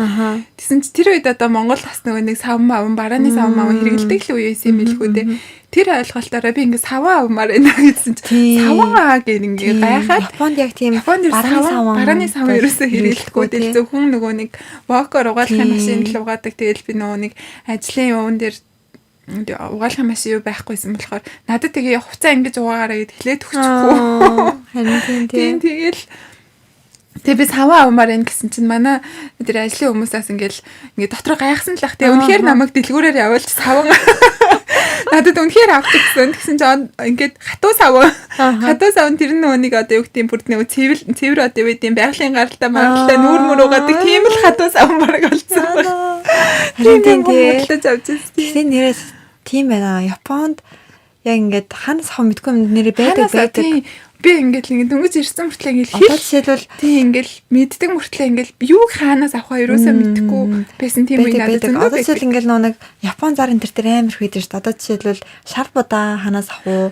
Тэсэн чи тэр үед одоо Монгол бас нэг саван барааны саван хэрэгэлдэг л үе байсан юм билгүй дээ. Тэр ойлголтоороо би ингээд саван авмаар байна гэсэн чи саван гэх ингээд гайхаад Японд яг тийм барааны саван ерөөсөө хэрэгэлдэггүй дээ. Зөвхөн нөгөө нэг вокор угаалгын машин л угаадаг. Тэгэл би нөгөө нэг ажлын юун дээр угаалгын машин юу байхгүйсэн болохоор надад тэгээ хуцаа ингэж угаагаараа гэд хэлээд өгчихгүй. Харин тийм. Тэгэл би саваа авмаар энэ гэсэн чинь манай тэр ажлын хүмүүсээс ингээд дотроо гайхсан л ах. Тэгээ үнэхээр намайг дэлгүүрээр явуулж саван надад үнэхээр авчихсан. Тэгсэн чинь ингээд хатуу саван тэр нүунийг одоо юу гэдэг юм бүр нэг цэвэр одоо юу гэдэг юм байгалийн гаралтай маргалтай нүүр угаадаг тийм л хатуу саван бараг болсон байна. Тийм худалдаж авчихсан. Тэгээ нэрээс тийм байна. Японд яг ингээд ханаас хав мэдгүй нэрээ байдаг. Би ингээд дөнгөж ирсэн мөртлөө ингээд одоо жишээлбэл тийм ингээд мэддэг мөртлөө ингээд юу хаанаас авахаа ерөөсөө мэдхгүй байсан тийм үе надад зөндөө. Одоо жишээл ингээд нэг Япон зар энэ төр амар их байдаг шүү дээ. Одоо жишээлбэл шар будаа ханаас авах уу?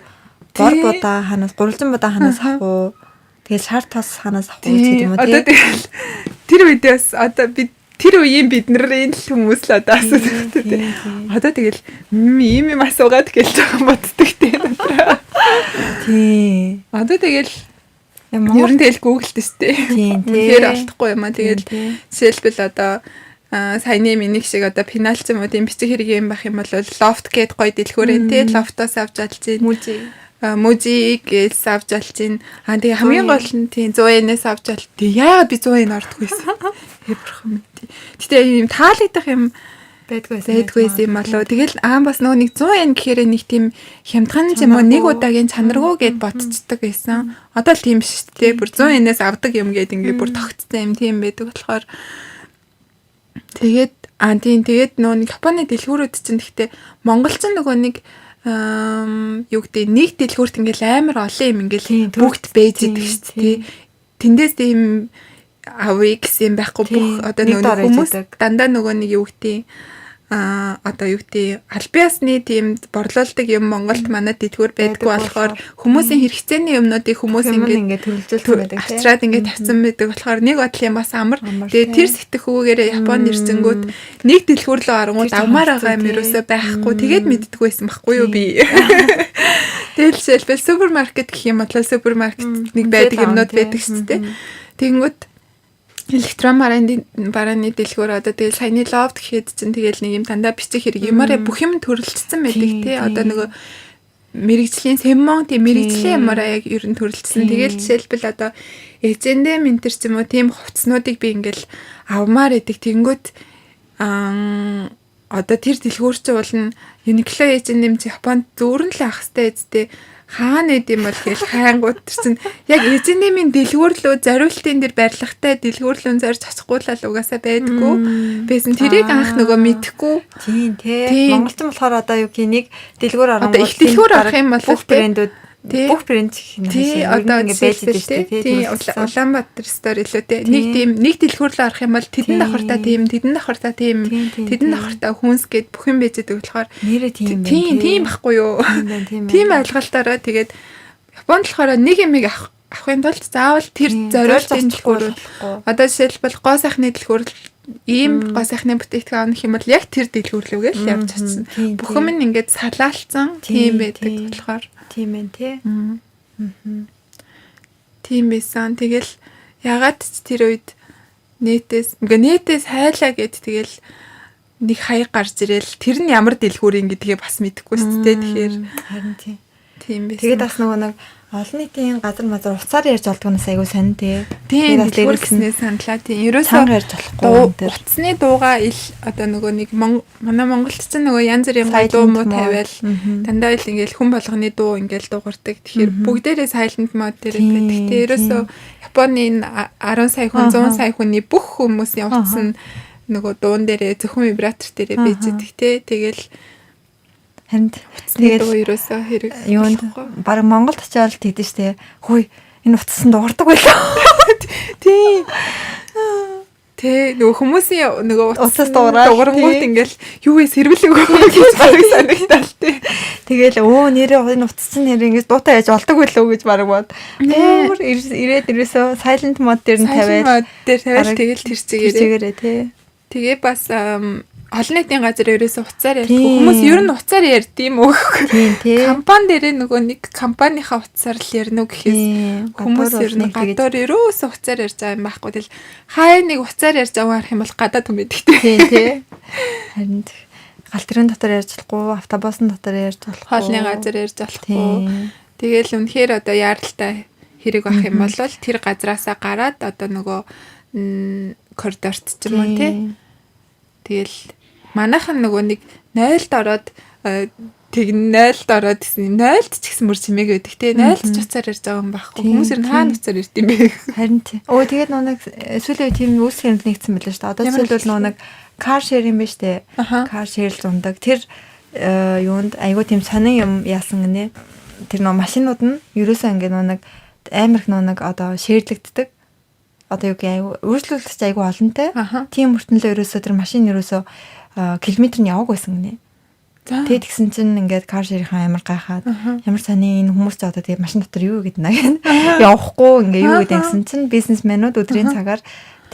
Бор будаа ханаас, гурвалжин будаа ханаас авах уу? Тэгээд шар тос ханаас авах уу гэдэг юм уу? Одоо тэгэл тэр үедээс одоо бид тэр үеийн бидний л хүмүүс л одоо асуудаг тийм. Одоо тэгэл ийм асуугаад гэлж байгаа боддог тийм. Тийм. Одоо тэгэл ер нь тэгэл гуглд өстэй. Тэр олдохгүй юм а тэгэл жишээлбэл одоо саяны миник шиг одоо пеналч юм уу тийм бичиг хэрэг юм байх юм бол лофт гээд гоё дэлгүүрэн тий лофтоос авч алж чинь мужиг авч алж чинь тэгээ хамгийн гол нь тийм 100-ээс авч алж тий яагаад би 100-ыг ордгүйсэн. Хэвэрхэн мэт. Гэтэ ийм таалагдах юм байдгүйсэн юм болоо. Тэгэл бас нөгөө нэг 100 гэхээр нэг тийм хямдхан юм уу нэг удаагийн чанаргүй гэд бодцдаг байсан. Одоо л тийм биш шүү дээ. Бүр 100-ээс авдаг юм гээд ингээд бүр тогтцсон юм тийм байдаг болохоор тэгээд нөгөө нэг Японы дэлгүүрүүд чинь гэхдээ монголч нөгөө нэг юу гэдэг нэг дэлгүүрт ингээл амар олон юм ингээл бүгд бэж идэг шүү дээ. Тэндээс тийм авъя гэсэн байхгүй бүх одоо нөгөө хүмүүс дандаа нөгөө нэг юу гэдэг одоо юу гэдэг альбиасны тийм борлуулдаг юм Монголд манай дэлгүүр байдгүй болохоор хүмүүсийн хэрэгцээний юмнуудыг хүмүүс ингээд төрөлжүүлсэн байдаг тийм. Авчраад ингээд тавьсан байдаг болохоор нэг бодлын бас амар. Тэгээ тэр сэтгэхүүгээрээ Японд ирсэнгүүт нэг дэлгүүр лөө арангууд авмаар байгаа юм ерөөсөө байхгүй. Тэгээд мэддэггүй байсан байхгүй юу би. Тэгэл жишээлбэл супермаркет гэх юм бол супермаркет нэг байдаг юмнууд байдаг шүү дээ. Тэгэнгүүт электрон барааны дэлгүүр одоо тэгэл саяны лофт гэхэд чинь тэгэл нэг юм дандаа бичиг хэрэг юмараа бүх юм төрөлжсөн байдаг тий. Одоо нөгөө мэрэгжлийн семмон тийм мэрэгжлийн юмараа яг ер нь төрөлжсөн. Тэгэл жишээлбэл одоо эзэндээ ментер ч юм уу тийм хувцснуудыг би ингээл авмаар идэг. Тэнгүүт одоо тэр дэлгүүр чинь бол Uniqlo эзэндээ Японд зөөрн л авах хэрэгтэй эзтэй хаана нэд юм бол тэгэл хайнгууд чинь яг эзэнэмийн дэлгүүр лөө зориултын дээр барилгатай дэлгүүр лөө зорж очихгүй л угаасаа байдгүй байсан. Тэрийг анх нөгөө мэдэхгүй. Тийм тий. Монголчин болохоор одоо юу гэх нэг дэлгүүр орон их дэлгүүр авах юм бол бүх брэндүүд бүх брэнд тий одоо ингэ байж дээ тий. Улаанбаатар стор илүү тий. Нэг дэлгүүр лөө арах юм бол тэдэн давхартаа тийм тэдэн давхартаа хүнс гээд бүх юм байж байгаа болохоор нэрээ тийм байхгүй юу. Тийм ойлголтоороо тэгээд Японд болохоор нэг юм авахын тулд заавал тэр зориултын дэлгүүр одоо жишээлбэл гоо сайхны дэлгүүр ийм гоо сайхны бүтээгдэхүүн авах юм бол яг тэр дэлгүүр лүүгээ л явж чадсан. Бүх юм ингээд салаалцсан тийм байдаг болохоор тийм ээ тий. Тийм байсан. Тэгэл ягаад ч тэр үед нэтээс хайлаа гэд тэгэл нэг хаяг гарч ирэл тэр нь ямар дэлгүүр юм гэдгээ бас мэдэхгүй шүү дээ. Тэгэхээр харин тийм байсан. Тэгээд бас нөгөө нэг олон нийтийн газар мазар уцаар ярьж болдгоноос айгүй сонь тий. Тийм дэлгүүр гэснээр саналаа тий. Ерөөсөө ярьж болохгүй. Утасны дуугаа одоо нөгөө нэг манай Монголд ч нөгөө янз бүрийн дуу муу тавиал дандаа л ингээл хүн болгоны дуу ингээл дуугардаг. Тэгэхээр бүгдээрээ silent mode дээр байдаг. Гэхдээ ерөөсөө Японы 10 сая хүн 100 сая хүний бүх хүмүүсийн утас нь нөгөө дуун дээрээ зөвхөн вибратор дээрээ бийж идэх те. Тэгэл харин тэгэл ерөөсөө хэрэг юунд баг Монголд очиод тэгдэж штэ. Хөөе энэ утсан дуурдаг байлаа. Тийм. Тэ нөгөө хүмүүсийн нөгөө утас дуурангууд ингээл юу вэ сэрвэлэг гэж баг санагдал тий. Тэгэл нэрээ энэ утас чинь нэр ингэж дуутай яаж болдог байлоо гэж баг бод. Өөр ирээд ерөөсөө silent mode дээр нь тавиал тэгэл тэр чигээрээ тий. Тэгээ бас олон нийтийн газар ерөөсөө уцаар ярьдаг. Хүмүүс ер нь уцаар ярьдığım үү? Компани дээрээ нөгөө нэг компанийнхаа уцаар л ярина уу гэхээс хүмүүс ер нь гадуур ерөөсөө уцаар ярьж байгаа юм байхгүй. Тэгэл хай нэг уцаар ярьж байгаа харах юм бол гадаад хүн байдаг тий. Харин галтрын дотор ярьж болохгүй, автобусын дотор ярьж болохгүй, хоолны газар ярьж болохгүй. Тэгэл үнэхээр одоо яаралтай хэрэг байх юм бол тэр газраасаа гараад одоо нөгөө коридорт ч юм уу тий. Тэгэл манайхан нөгөө нэг 0-д ороод тэг 0-д ороод гэсэн 0-д ч гэсэн мөр чимээг өгдөг те 0-д ч уцаар ярьж байгаа юм байхгүй хүмүүс ер нь хаана уцаар ирд юм бэ харин тий. Тэгээд нэг сүүлийн тийм үүсгэн нэгдсэн байлаа шүү дээ. Одоо жишээлбэл нэг car share юм ба штэ. Car share л зундаг. Тэр юунд айгуу тийм сонин юм яасан гинэ. Тэр нөө машинууд нь ерөөсөө ингээ нэг амар их нэг одоо шеэрлэгддэг. Одоо юу гэх өөрчлөлтч айгу олонтой. Тийм хүртэнлээ ерөөсөө тэр машин ерөөсөө километр нь яваг байсан гинэ. Тэгээд тэгсэн чинь ингээд кар ширийнхэн амар гайхаад ямар сони энэ хүмүүс ч одоо тэгээд машин дотор юу гэдэг нэ явахгүй ингээ юу гэдэг гэсэн чинь бизнесмэнүүд өдрийн цагаар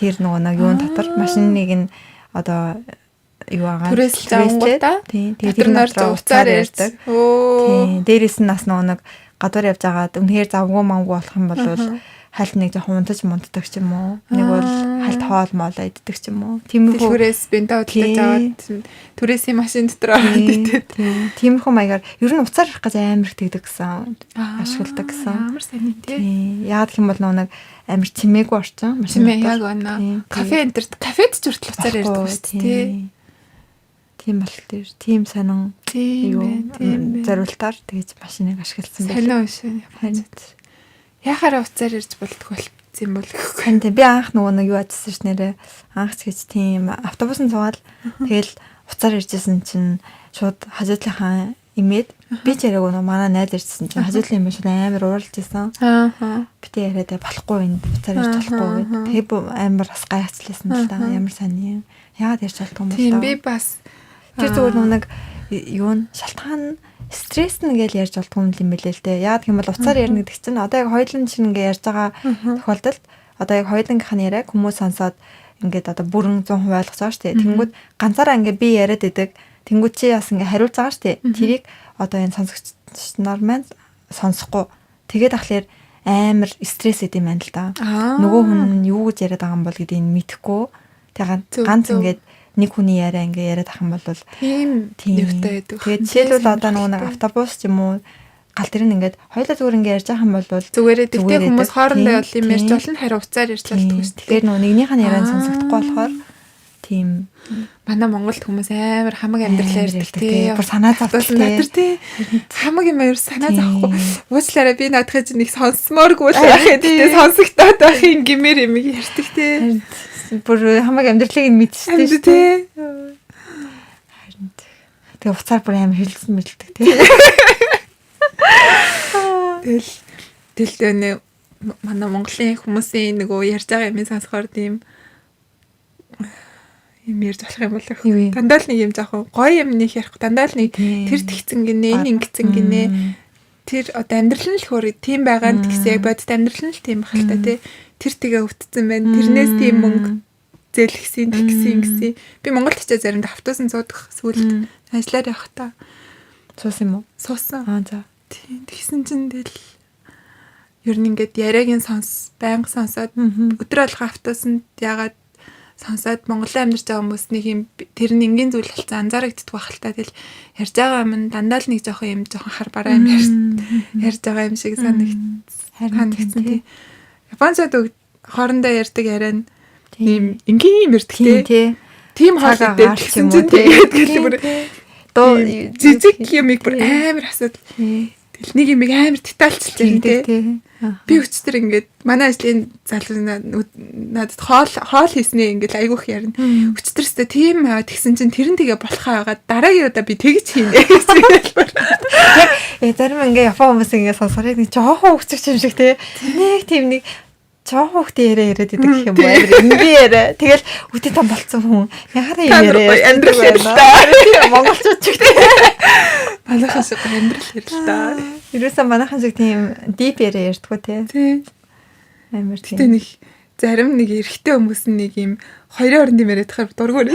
тэр нөгөө нэг юун дотор машиныг нь одоо юу агаад түрээсэлж авангуудаа тэгээд тэр нөр уцаар ярьдаг. Тийм дээрээс нь нас нөгөө нэг гадуур явж агаад үнэхээр завгүй мангу болох юм бол хальт нэг жоохон унтаж мунтдаг ч юм уу. Нэг бол хальт хоол моолоо иддэг ч юм уу. Тиймэрхүү түрээс бинтаа хөдөлж аваад түрээсийн машин дотор иддэг. Тиймэрхүү маягаар ер нь уцаар ирэх гэж амар их тэгдэг гэсэн. Ашигладаг гэсэн. Амар сайн тийм. Яагаад гэх юм бол нэг амар чимээгүй орчин машин. Яг байна. Кафе энтерт кафед ч хүртэл уцаар ирдэг шүү дээ. Тийм бол тэр тийм сонин юу зориултаар тэгж машиныг ашигласан байна. Сонин шүү. Яхаараа уцаар ирж болтгоо болсон юм бол гэхгүй. Тийм би анх нөгөө нэг юу ажилласан ш нэрээ анх ч гэж тийм автобусын цугаал тэгэл уцаар иржсэн чинь шууд хажуудлынхаа имээд би ч яриаг нөгөө манай найз иржсэн чинь хажуудлын имээ шууд амар ууралж исэн. Би яриад болохгүй энэ уцаар ирж болохгүй гэд. Тэг амар бас гайхацлээсэн л да ямар сони юм. Яагаад ярьж болтгоо юм бол тийм би бас тэр зүгээр нөгөө нэг юу н шалтгаан стресс нэгээл ярьж болтгүй юм билээ л дээ. Яг гэм бол уцаар ярина гэдэг чинь одоо яг хоёулын чинь ингээ ярьж байгаа тохиолдолд одоо яг хоёулынхын яриаг хүмүүс сонсоод ингээд одоо бүрэн 100% ойлгож байгаа шүү дээ. Тэнгүүд ганцаараа ингээ би яриад идэг. Тэнгүүд чи бас ингээ хариулж байгаа шүү дээ. Тэрийг одоо энэ сонсогч нар маань сонсохгүй. Тэгээд ахлаар амар стресс эд юм байна л да. Нөгөө хүн юу гэж яриад байгаа юм бол гэдгийг мэдэхгүй. Тэгээд ганц ингээд нэг хүний яриа ингээ яриад ах юм бол тийм нэртэй байдаг. Тэгээд жишээлбэл одоо нэг автобус ч юм уу гал тэр нь ингээд хоёулаа зүгээр ингээ ярьж ах юм бол зүгээрээ тэгтээ хүмүүс хоорондоо бол юм ярьж болно хариу уцаар ярьж болтгоо шүү дээ. Тэгээд нөгөө нэгнийх нь яриа сонсогдохгүй болохоор тийм манай Монголд хүмүүс амар хамаг амьдралаар ярьдаг тий. Бүр санаа зовтол тий. Хамаг юм ер санаа зовхгүй. Уучлаарай би наадах чинь нэг сонсмооргүй л яах гэдэг сонсогдоод байх юм гэмээр юм ярьдаг тий. Бүр хамаг амьдралыг нь мэдчихсэн шүү дээ. Харин тэгээ уцаар бүр амар хилсэн мэлдэг тий. Тэгэл манай Монголын хүмүүсийн нөгөө ярьж байгаа юм сонсохоор тийм юм ярьж болох юм болов. Дандаа л нэг юм жоохон гоё юм нэх ярих. Дандаа л нэг тэр тэгсэн гинэ, энэ ингэсэн гинэ. Тэр одоо амьдрал нь л хөр тийм байгаа нь тэгсээ бодит амьдрал нь л тийм бах л та тий. Тэр тэгээ өвдсөн байна. Тэрнээс тийм мөнгө зээлгсэн тэгсэн. Би Монголд очиж заримдаа автобусан суудах сүүлд ажиллаар явах та. Суусан юм уу? Суусан. За. Тийм тэгсэн чинь тэгэл ер нь ингээд яриагийн байнга сонсоод өдөр алга автобусанд ягаад сонсоод Монголын амьдарч байгаа хүмүүс нэг юм тэр нь энгийн зүйл болцсон анзаарагддаг байх л та. Тэгэл ярьж байгаа юм дандаа л нэг жоохон юм жоохон хар бараа юм ярьж байгаа юм шиг санагдсан тий. Японцууд хоорондоо ярьдаг яриа нь тийм энгийн юм ярьдаг тий. Тийм хоолой дээр гэсэн чинь тэгээд бүр доо жижиг юмыг бүр амар асуудал. Ингээл нэг юм амар детальчилж ирнэ тий. Би өчтөр ингээд манай ажлын залуу надад хоол хийснээ ингээд айгүйх ярина. Өчтөрстэй тийм тэгсэн чинь тэрэн тэгээ болохоо байгаа. Дараагийн удаа би тэгж хийнэ гэсэн хэлбэр. Зарим ингээ Япон хүмүүс ингээ сонсорыг нэг жоохон хөвчөж юм шиг тий. Нэг тийм нэг жоохон хөвгт яриад идэг гэх юм уу. Ингээ яриа. Тэгэл үтэй том болцсон хүн. Яхаа яриа. Амьдрал ярилтаа. Монголчууд ч гэдэг. Манайхаас амьдрал ярилтаа. Ерөөсөө манайхан шиг тийм дип яриа ярьдггүй тий. Амар тийм. Гэтэ нэг зарим нэг эрэгтэй хүмүүс нэг юм хоёрын оронд юм яриад тахаар дургүй нэ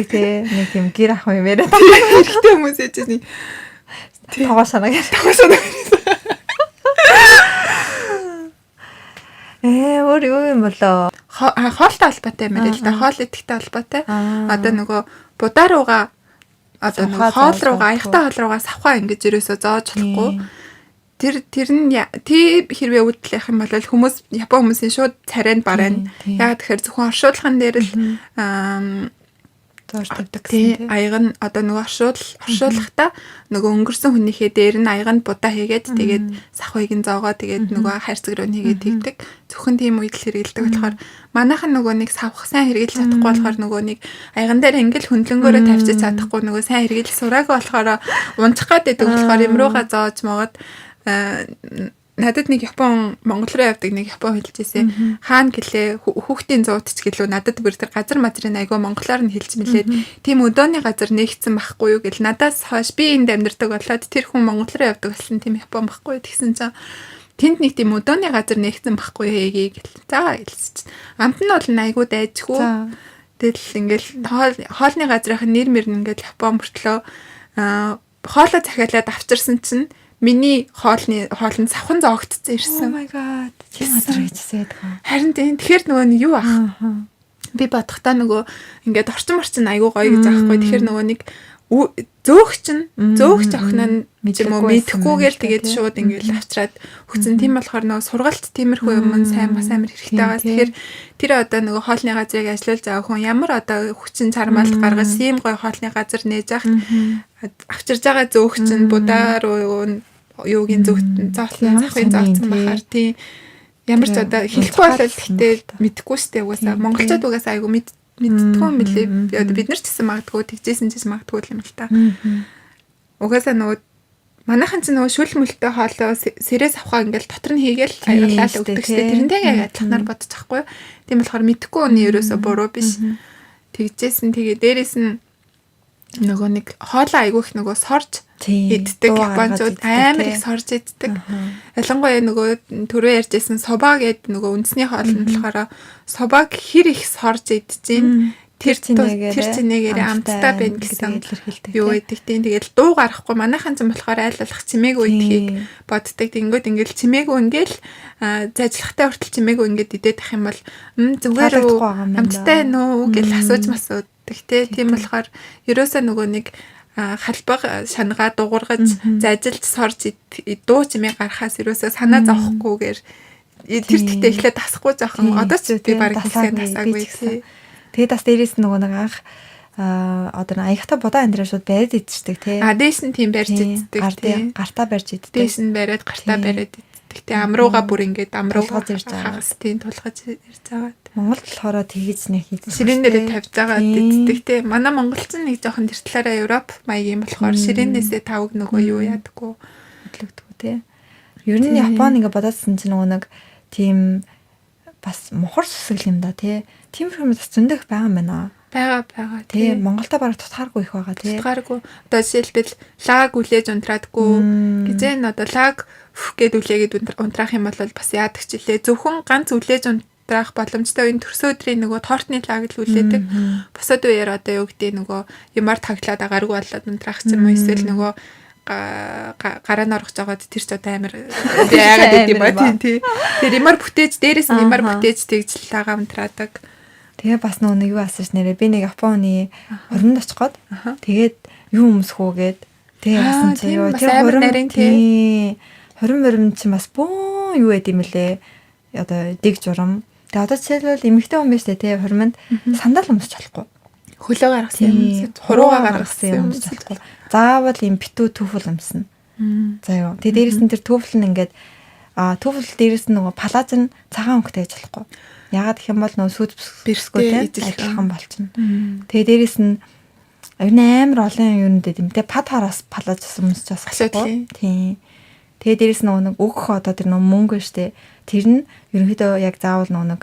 тий. Нэг тийм гэр ах юм яриад. Эрэгтэй хүмүүс ээж нэг Тогоо санаа. Өөр юу юм болоо? Хоолтой холбоотой юм л да. Хоол идэхтэй холбоотой. Одоо нөгөө будаа руугаа одоо нөгөө хоол руугаа, аяхтай хоол руугаа савхаа ингэж ерөөсөө зоож болохгүй. Тэр нь хэрвээ үүдlэх юм бол хүмүүс Япон хүмүүсийн шууд царайнд барайна. Яг тэгэхээр зөвхөн оршуулган дээр л зорддог гэсэн тийм. Аяг нь одоо нөгөө оршуулгахдаа нөгөө өнгөрсөн хүнийхээ дээр нь аяг нь будаа хийгээд тэгээд сахвыг нь зоогоо тэгээд нөгөө хайрцаг руу нэгээд тэгдэг. Зөвхөн тийм үед л хэрэгэлдэг болохоор манайхан нөгөө нэг савх сайн хэрэгэлж чадахгүй болохоор нөгөө нэг аяган дээр ингээл хөндлөнгөөрөө тавьчих чадахгүй нөгөө сайн хэрэгэл сураагүй болохоор унчих гад байдаг болохоор юм руугаа зоож могод надад нэг Япон Монгол руу явдаг нэг Япон хэлжсэн. Хаана гэлээ хүүхдийн зууд ч гэлөө надад бүр тэр газар мадрын айгуу монголоор нь хэлж мэлээд тийм өдөөний газар нэгцэн байхгүй юу гэл надаас хойш би энд амьдардаг болоод тэр хүн Монгол руу явдаг болсон тийм Япон байхгүй юу тэгсэн чинь тэнд нэг тийм өдөөний газар нэгцэн байхгүй хэгээ гэл. За хэлсэн чинь амт нь бол айгуу дайжгүй. Тэгэл ингээл хоолны газрынх нь нэр мөр ингээл Япон мөртлөө хоолоо захиалаад авчирсан чинь миний хоолнд савхан зоогдсон ирсэн. Oh my god. Тийм газар хийжсээд байгаа. Харин тийм тэгэхээр нөгөө нэг юу ах. Би бодохдоо нөгөө ингээд орчин айгуу гоё гэж аахгүй. Тэгэхээр нөгөө нэг зөөгч охин нь юм уу мэдэхгүйгээр тэгээд шууд ингээд авчраад хүчэн тийм болохоор нөгөө сургалт тиймэрхүү юм сайн бас амар хэрэгтэй байгаа. Тэгэхээр тэр одоо нөгөө хоолны газрыг ажиллуулж байгаа хүн ямар одоо хүчин чармаалт гаргаж ийм гоё хоолны газар нээж авах авчирж байгаа зөөгч нь будаа руу юугийн зөвхөн заахын заасан бахаар тийм ямар ч одоо хэлэхгүй бол гэхдээ мэдэхгүй штэ угаасаа монголчууд угаасаа айгу мэдтгүй мөлий бид нар ч гэсэн магадгүй тэгжсэн ч магадгүй юм л та. Угаасаа нөгөө манайхан ч нөгөө шүл мүлтэй хоолоо сэрээс авахаа ингээл дотор нь хийгээл аяглаад өгдөг штэ тэрнтэйгээ адилханаар бодож байхгүй. Тийм болохоор мэдэхгүй өний ерөөсө буруу биш. Тэгжсэн тэгээ дээрэс нь нөгөө нэг хоолоо айгүйх нөгөө сорж иддэг Японууд амар их сорж иддэг. Ялангуяа нөгөө түрүү ярьжсэн соба гэдэг нөгөө үндэсний хоол нь болохоор собаг хэр их сорж идэж тэр цэнэгээр амттай байна гэсэн юу гэдэг тийм тэгэл дуу гарахгүй манайхан ч болохоор айл болох чимээгүй идхийг боддог. Тэнгүүд ингээл чимээгүй ингээл зажлахтай хүртэл чимээгүй ингээд идээд ах юм бол зүгээр амттай нөө гэж асууж масууд тийм болохоор ерөөсөө нөгөө нэг халбаг шангаа дуургаж зажилж сорж дуу чимээ гарахаас ерөөсөө санаа зовхгүйгээр тэр тэгтээ эхлээд тасахгүй жоохон одоо ч би баг хэлсэн тасаагүй. Тэгээд бас дээрээс нөгөө нэг анх одоо аягта будаа амьдраа шууд бариад идчихдэг тий. Дээш нь тийм барьж иддэг тий. Гартаа барьж иддэг. Дээш нь бариад гартаа бариад иддэг. Тий амрууга бүр ингээд амрууга ирж байгаа. Тийм тулгаж ирж байгаа. Монголд болохоор тэгж нэг хийдэг. Ширээн дээр тавьж байгаа иддэг тий. Манай монголчин нэг жоохон тэр талаараа Европ маягийн болохоор ширээнээсээ тавг нөгөө юу яадаггүй хөдлөгдгөө тий. Ер нь Япон ингээ бодоодсэн чинь нөгөө нэг тийм бас мухар сүсгэл юм да тий. Тиймэрхүү юм бас зөндөх байгаа юм байна. Бага тий. Монголда бараг тутахааргүй их байгаа тий. Тутахааргүй. Одоо жишээлбэл лаг үлээж унтраадгүй. Гэзэн одоо лаг гэд үлээгээд унтраах юм бол бас яадаг ч илээ. Зөвхөн ганц үлээж унтраах боломжтой үеийн төрсө өдрийн нөгөө тортны лаг л үлээдэг. Босод үеэр одоо юу гэдэг нөгөө юмар таглаад агааргүй болоод унтраах ч юм уу эсвэл нөгөө гараа норгож байгаад тэр ч одоо амар яагаад гэдэм ба тий. Тэр ямар бүтээж дээрээс нь ямар бүтээж тэгж лагаа унтраадаг. Тэгээ бас нэг юу асууж нэрээ би нэг Японы хоронд очиход тэгээд юу өмсөхөөгээд тэгээ яасан чи юу тэр хорин чи бас бөө юу гэдэм мэлээ одоо дэг журам. Тэгээ одоо жишээлбэл эмэгтэй хүн биш тий хоримд сандал өмсөж болохгүй. Хөлөө гаргасан юм. Хуруугаа гаргасан юм. Заавал юм битүү түүхэл өмснө. Заяа. Тэгээ дээрэс нь тэр TOEFL нь ингээд TOEFL дээрэс нь нөгөө палаж нь цагаан өнгөтэй байж болохгүй. Ягаад гэх юм бол нөгөө сүйд бэрсгүүтэй адилхан болчихно. Тэгээ дээрэс нь амар олон юунд гэдэг юм те пад хараас палаж өмсч болохгүй. Тийм. Тэгээ дээрэс нөгөө нэг өгөх одоо тэр нөгөө мөнгө штэ. Тэр нь ерөнхийдөө яг заавал нөгөө нэг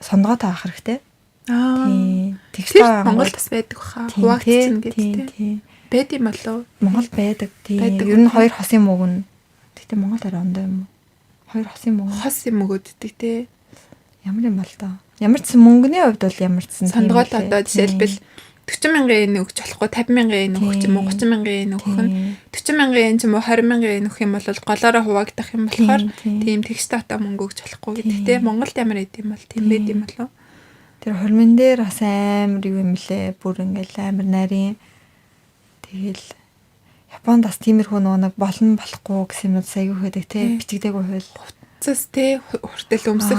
сонгоотой авах хэрэгтэй. Тийм. Тэгэхээр Монголд бас байдаг хаа. Хуваагдсан гэдэг тийм. Байд юм болов? Монгол байдаг. Тийм. Ер нь 2 хосын мөнгө. Тэгтээ Монгол арай ондоо юм уу? 2 хосын мөнгө. Хосын мөнгөддөг те. Ямар юм бол таа. Ямар ч мөнгөний хувьд бол ямар ч сонгоод одоо жишээлбэл 40,000 yen өгч болохгүй 50,000 yen өгч юм уу 30,000 yen өгөх нь 40,000 yen ч юм уу 20,000 yen өгөх юм бол голоороо хуваагдах юм болохоор тийм тэгштэй одоо мөнгө өгч болохгүй гэдэгтэй Монголд ямар идэм бол тийм байд юм болов. Тэр хормон дээр бас амар юу юм лээ бүр ингээл амар нарийн тэгэл Японд бас тиймэрхүү нэг болно болохгүй гэсэн юмуд саягүй байдаг те бичигдээгүй хөл цэс те хүртэл өмсөх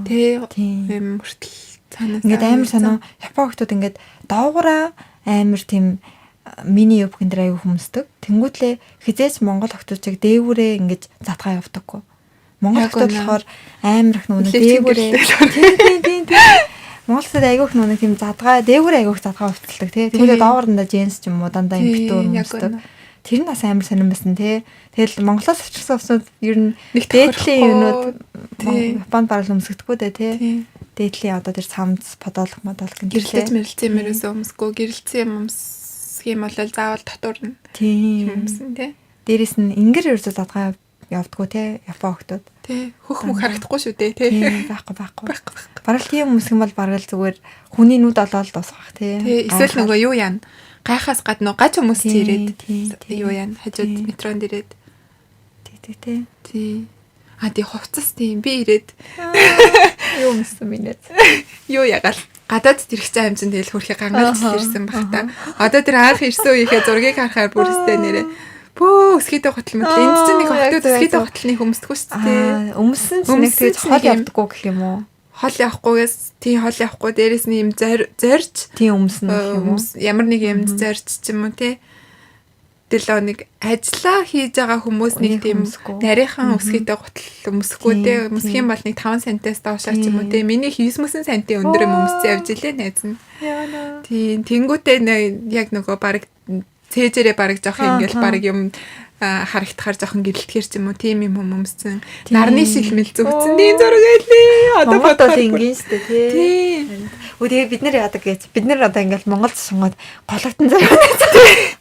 те юм хүртэл цаанаас ингээд амар санаа Япон хүмүүс ингээд доогуура амар тийм мини юбгэн дээр аягүй хүмсдэг. Тэнгүүтлээ хизээч Монгол охтуудыг дээгүүрээ ингэж задгаа явдаггүй. Монгол охтууд болохоор амар их нүг дээгүүрээ тийм Монгол охтууд аягүй их нүг тийм задгаа дээгүүрээ аягүй их задгаа өвтөлдөг тий. Тэнгүүтээ доогуур джинс ч юм уу дандаа юм битүү хүмсдэг. Тэр нь бас амар сонирмсэн тий. Тэгэл Монголоос авчирсан охтууд ер нь дээдлийн юмнууд Японд барал өмсгдэггүй дээ тий. Дээдлийн одоо тэр самц подолох гэнэ. Гэрэлцээ мэрээс өмсгөө гэрэлцээ өмсөх юм бол заавал дотор нь өмсөн тий. Дээрээс нь ингэр ерөөсөө задгаа явдггүй тий. Япон охтууд. Тий. Хөх мөх харагдахгүй шүү дээ тий. Байхгүй. Барал тийм өмсөх юм бол барал зүгээр хүний нүд олоод дуусгах тий. Эсвэл нөгөө юу яана гайхаас гадна гач хүмүүс ирээд юу яана хажууд метронд ирээд тий. Тий хувцас тийм би ирээд юу юмсан минет. Юу ягаал гадаад зэрэгцээ хэмжин тэгэл хөрхий гангалж ирсэн баг та. Одоо тэр анх ирсэн үеийнхээ зургийг харахаар бүр өстэй нэрээ бөө өсгийтэй готл мэт. Энд чинь нэг хотод өсгийтэй готлны өмсдөггүй шүү дээ. Өмсөн ч нэг тэгж хол явдаггүй гэх юм уу? Хол явахгүйгээс тий хол явахгүй дээрэс нь юм зорж тий өмснө гэх юм уу? Ямар нэг юм зорж ч юм уу тий. Дэлөө нэг ажиллаа хийж байгаа хүмүүс нэг тийм нарийнхан өсгийтэй готл өмсөхгүй тий. Өмсөх юм бол нэг 5 центээс доошоо ч юм уу тий. Миний 9 сантын өндөр юм өмссөн явж илээ найз нь. Тий тэнгүүтээ яг нөгөө баг цээжэрээ баг жоох ингээл баг юм харагдахаар жоохон гэрэлтгэр ч юм уу тийм юм өмссөн. Нарны шилмэл зүгцэн тийм зураг байлээ. Одоо бодвол ингийн шүү дээ тий. Тэгээ бид нар яадаг гэж бид нар одоо ингээл Монголд сонгоод гологтон заяа.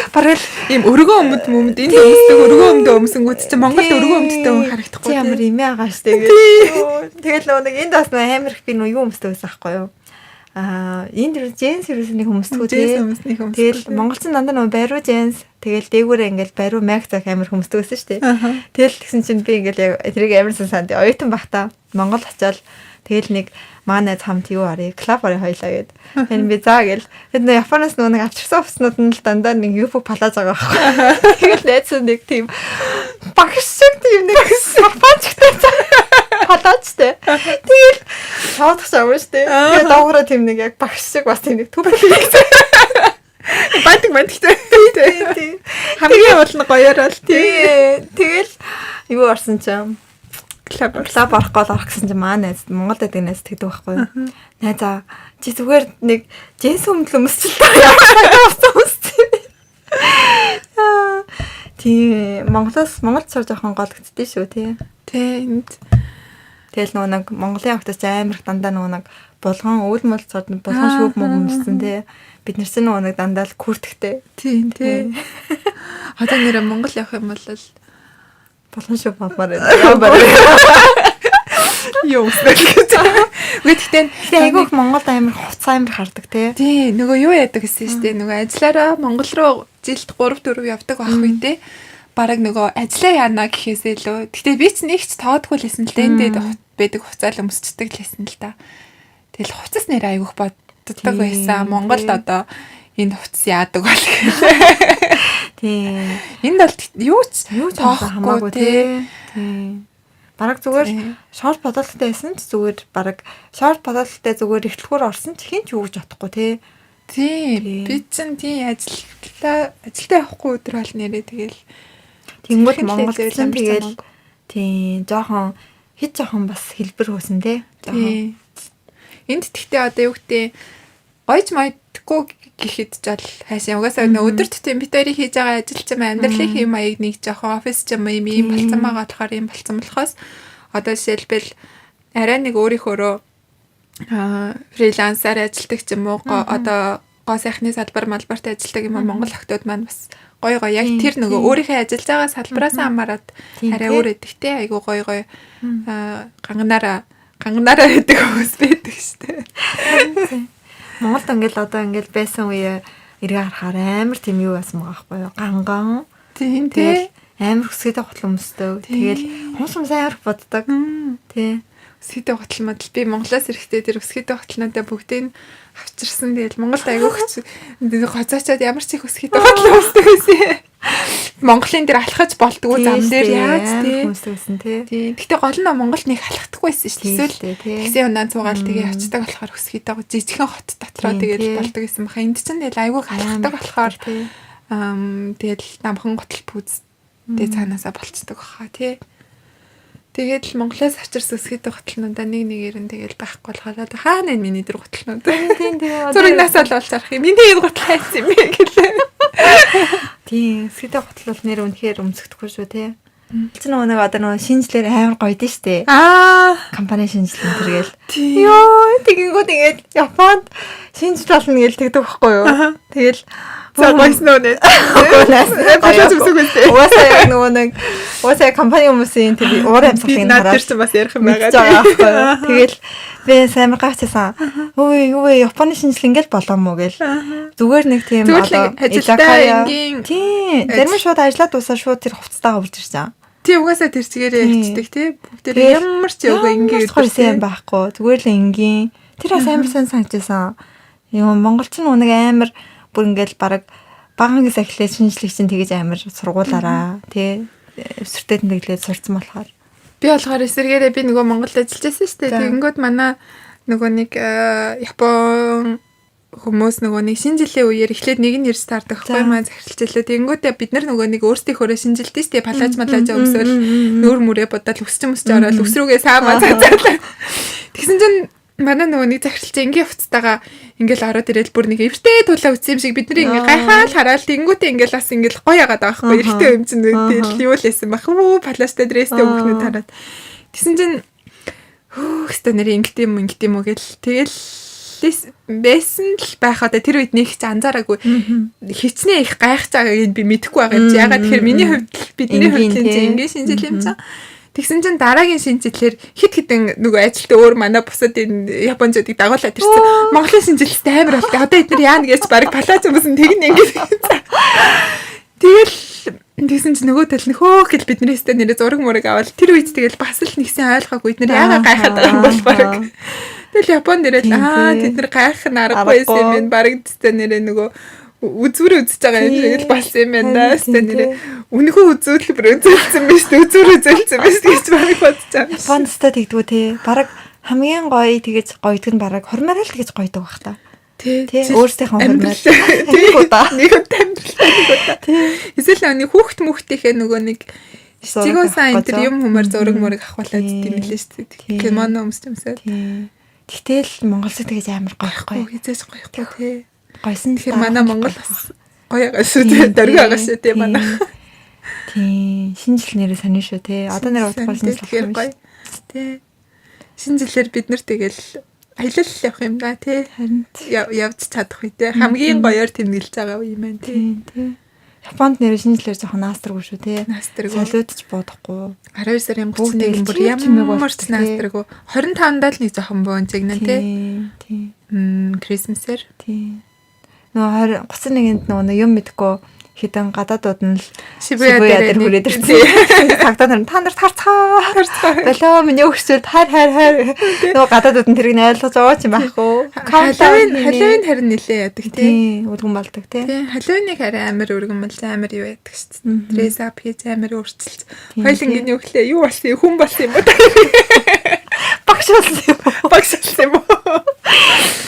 Бараг ийм өргөө өмд энэ өмсдөг өргөө өмдөө өмсөнгүүт чи Монголд өргөө өмдтэй хүн харагдахгүй ямар имээ байгаа штэ гэж. Тэгэл нэг энд бас амар их би юу өмсдөг байсан аахгүй юу. Энд джинс ерөөсний хүмүүсгүй тий. Тэгэл монголчин дандаа нөгөө бариу джинс тэгэл дээгүүрээ ингээл бариу максах амар хүмүүстэй байсан шүү дээ. Тэгэл тэгсэн чинь би ингээл тэрийг амарсан санд оюутан бахта Монгол очиод тэгэл нэг манай хамт юу арыг клуб арыг хоёлаа гээд. Энэ би заа гэл. Тэд нөө Японоос нөгөө нэг авчирсан уснууд нь л дандаа нэг юфо палаж байгаа байхгүй. Тэгэл найз нэг тийм багшиг тийм нэг япончтой палажтай. Тэгэл шаардах шавар штэ. Тэгээ доогороо тийм нэг яг багшиг бас тийм нэг түбэл хийсэн. Бантик тий. Хамгийн болно гоёорол тий. Тэгэл юу орсон ч юм клуб орох гол орох гэсэн чинь маань найз Монголд байдаг найз тэгдэг байхгүй юу. Найзаа чи зүгээр нэг джинс өмсөл тий. Монголд сууж явах гол гэдэгтэй шүү тий. Тий. Тэгэл нөгөө нэг Монголын охточ амар их дандаа нөгөө нэг булган өвөл мөл цод булган шүүх мөг өмссөн тий. Бид нар ч нөгөө нэг дандаа л күртгтэй. Тий. Одоо нэр Монгол явах юм бол булган шүүх мамаар байна. Юу гэж. Гэхдээ айгүйх Монголд амар хуцаа амар хардаг тий. Тий, нөгөө юу яадаг гэсэн шүү дээ. Нөгөө ажиллаараа Монгол руу жилд 3-4 явдаг байх үедээ бараг нөгөө ажиллаа яана гэхээсээ лөө. Гэтэ би ч нэг ч тоодгүй лсэн л дээ. Энд байдаг хуцаал өмсчдэг лсэн л та. Тэгэл хуцас нэр айгүйх боддог байсан. Монголд одоо энэ хуцас яадаг бол гэх. Тий. Энд бол юу ч тоохгүй тий. Бараг зүгээр шорт бодолтой байсан ч зүгээр бараг шорт бодолтой зүгээр ихтлгүүр орсон ч хин ч юу гэж бодохгүй тий. Тийм. Би чинь тийм ажилдаа явахгүй өдөр бол нэрээ тэгэл. Тэнгүүд Монголд чинь тэгэл тийм жоохон бас хэлбэр хөөсөн те. Тийм. Энд тэгтээ одоо юу гэдэг гойж майдгүй гэхэд ч бол хайшаа угаасаа өдөр тутмын бит хоёрын хийж байгаа ажил ч юм амьдралын хэм маяг нэг жоохон офис ч юм ийм болцсон байгаа болохоор ийм болцсон болохоос одоо жишээлбэл арай нэг өөрийнхөө фрилансаар ажилладаг ч юм уу одоо гоо сайхны салбар малбарт ажилладаг юм Монгол охтууд маань бас гоё яг тэр нөгөө өөрийнхөө ажиллаж байгаа салбараас хамаарат арай өөр эдэгтэй айгу гоё ганганаараа гэдэг хүмүүс байдаг штэ. Монголд ингээл байсан үе эргээ харахаар амар тийм юу байсан байгаа байхгүй юу? Ганган. Тийм тэгэл амар өсгөдөө готл өмсдөг. Тэгэл хүмүүс амар боддог. Тий. Өсгөдөө готл модл би Монголоос ирэхдээ тэр өсгөдөө готлнуудаа бүгдийг авчирсан. Тэгэл Монголд айгүйх гоцоочоод ямар ч их өсгөдөө готл өмсдөг байсан. Монголын дээр алхаж болдгоо зам дээр яаж тий. Гэхдээ гол нь Монголд нэг алхдаггүйсэн шүү дээ. Эсвэл такси ундаан цуугаал тэгээ очдог болохоор өсгөдөө жижигхэн хот дотроо тэгэл болдог гэсэн баха. Энд чинь тэгэл айгүй алхдаг болохоор тэгэл намхан готл пүүз тэгээ цаанаасаа болцдог баха тий. Тэгээд Монголоос авчирс өсгөдөө готлнуудаа нэгээр нь тэгэл байхгүй болохоор хаана энэ миний дээр готлнууд. Тийм. Зурагнаас л болж арах юм. Миний энэ готл хайсан юм бэ гэлээ. Тийм, өсгөдөө готл бол нэр үнэхээр өмсөхдөггүй шүү те. Чи нэг одоо шинжлэр амар гоё дээ штэ. Компани шинжлэн тэргээл. Йоо, тэгээд Японд шинжил болно гэж тэгдэг байхгүй юу? Тэгэл гойс нөө. Уусаа компани хүмүүсийн тэр уур амьсгалыг хараад тэр чинь бас ярих юм байгаа тийм. Тэгэл би сайн гайхчихсан. Юу Японы шинжил ингээл болоомоо гэл. Зүгээр нэг тийм одоо ажилтаа ингийн тийм. Зарим шууд ажиллаад дуусаа шууд тэр хувцастайгаа үрж ирсэн. Тийм угаасаа тэр чигээрээ хэлцдэг тий. Бүгдээ ямар ч яваа ингийн ирсэн байхгүй. Зүгээр л ингийн. Тэр бас амар сайн санагдсан. Юм монголч нь нэг амар бүр ингээл баг багангаас эхлээд шинжлэх чинь тэгэж амар сургуулаараа тий өсвөртөд нэглээд сурцсан болохоор би болохоор эсэргээрээ би нөгөө Монголд ажиллаж байсан шүү дээ. Тэгэнгүүт манай нөгөө нэг Япон хүмүүс нөгөө нэг шинэ жилийн үеэр эхлээд нэг нь ирс таардаг байхгүй маань захиралчлаа. Тэгэнгүүтээ бид нар нөгөө нэг өөрсдийнхөө шинжилдэг шүү дээ. Палаж малажа өмсөөл нүүр мүрээ бодоод өсч ороод өсрүүгээ саамаа цацаалаа. Тэгсэн чинь манай нөгөө нэг захиралч ингийн хувцастайгаа ингээл ороод ирэл бүр нэг эвэртэй тулаа үтсэн юм шиг бид нар ингээ гайхаал хараад тэнгүүтээ ингээл бас ингээл гоё яагаад байгаа байхгүй эвэртэй юм чинь тэгэл юу л байсан бах уу паластай дрестэй өгнөд хараад тэгсэн чинь хөөхстэй нэр ингэт юм гэл тэгэл байсан л байхад тэр үед нэг ч анзаараагүй хичнээн их гайхаж байгааг би мэдэхгүй байгаа юм чи ягаад тэгэхээр миний хувьд бидний хувьд чинь ингээ шинжил юм чинь тэгсэн чинь дараагийн шинжилгээр хит хитэн нөгөө ажилтаа өөр манай бусад энэ японочдыг дагуулад ирсэн. Монголын шинжилэлтэй амар болтой. Одоо эдгээр яана гэж баг палац юмсан тэгнэ ингэж. Тэгэл тэгсэн чинь нөгөө тал нь хөөх гэж бидний өстө нэрээ зураг мураг аваад тэр үед тэгэл бас л нэгсэн ойлгоогүй эдгээр яагаад гайхаад байгаа юм бол баг. Тэгэл Японд ирээд тэд нар гайх нь аргагүй юм байна. Баг өстө нэрээ нөгөө үзүүр үзэж байгаа юм шиг л болсон юм байна да. Өстө нэрээ үнэхүү үзүүлбэр үзүүлсэн биз дээ. Үзүүр үзүүлсэн биз гэж баг бодож байгаа. Япондстай тэгдгүү те. Бараг хамгийн гоё тэгэж гоёдаг нь бараг хормоор л тэгэж гоёдаг бах та. Тий. Өөрсдийнхөө хормоор. Нэг удаа. Эсвэл нэг хүүхд мөхтийнхээ нөгөө нэг Стигоо сайн тэр юм хүмүүс зураг мөрөг авахлаад тийм л шүү дээ. Кимоно өмсдөөсөө. Тэгтэл Монголд тэгэж амар гоёхгүй. Хизээж гоёхгүй тий. Гойсон тэгэхээр манай Монгол бас гоё байгаа шүү дээ. Дөрөв байгаа шүү дээ манай. Тий. Шинжил нэрээ сонир шүү тий. Одоо нэр утгагүй шинжил гоё. Тий. Шинжилээр бид нар тэгэл аялал явах юм да тий. Харин явж чадах үе тий. Хамгийн гоёор тэмдэглэж байгаа юм байна тий. Японд нэр шинжилээр жоохон наастргүй шүү тий. Наастргүй. Солиодч бодохгүй. 12 сарын 31-нд бүр ямар ч наастргүй. 25-нд л нэг жоохон бөөнцэгнэ тий. Тий. Крисмсээр. Тий. Нөгөө 31-нд нөгөө юм мэдгүй хитэн гадаадууд нь л Шибуя дээр хүрээд ирсэн. Тагтаа та нар тарцгаа. Болоо миний өгчөд хайр. Нөгөө гадаадууд нь тэрийг ойлгож байгаа ч юм байхгүй. Халлоуин харин нилээ яадаг тий. Өргөн болдог тий. Халлоуиныг харин амар өргөн болж амар юу яадаг шүү дээ. Дресс ап хийж амар өөрчилж. Хоёлынгийн юу гэлээ юу болсон юм хүн болсон юм ба. Багш болсон юм уу? Багш болсон юм уу?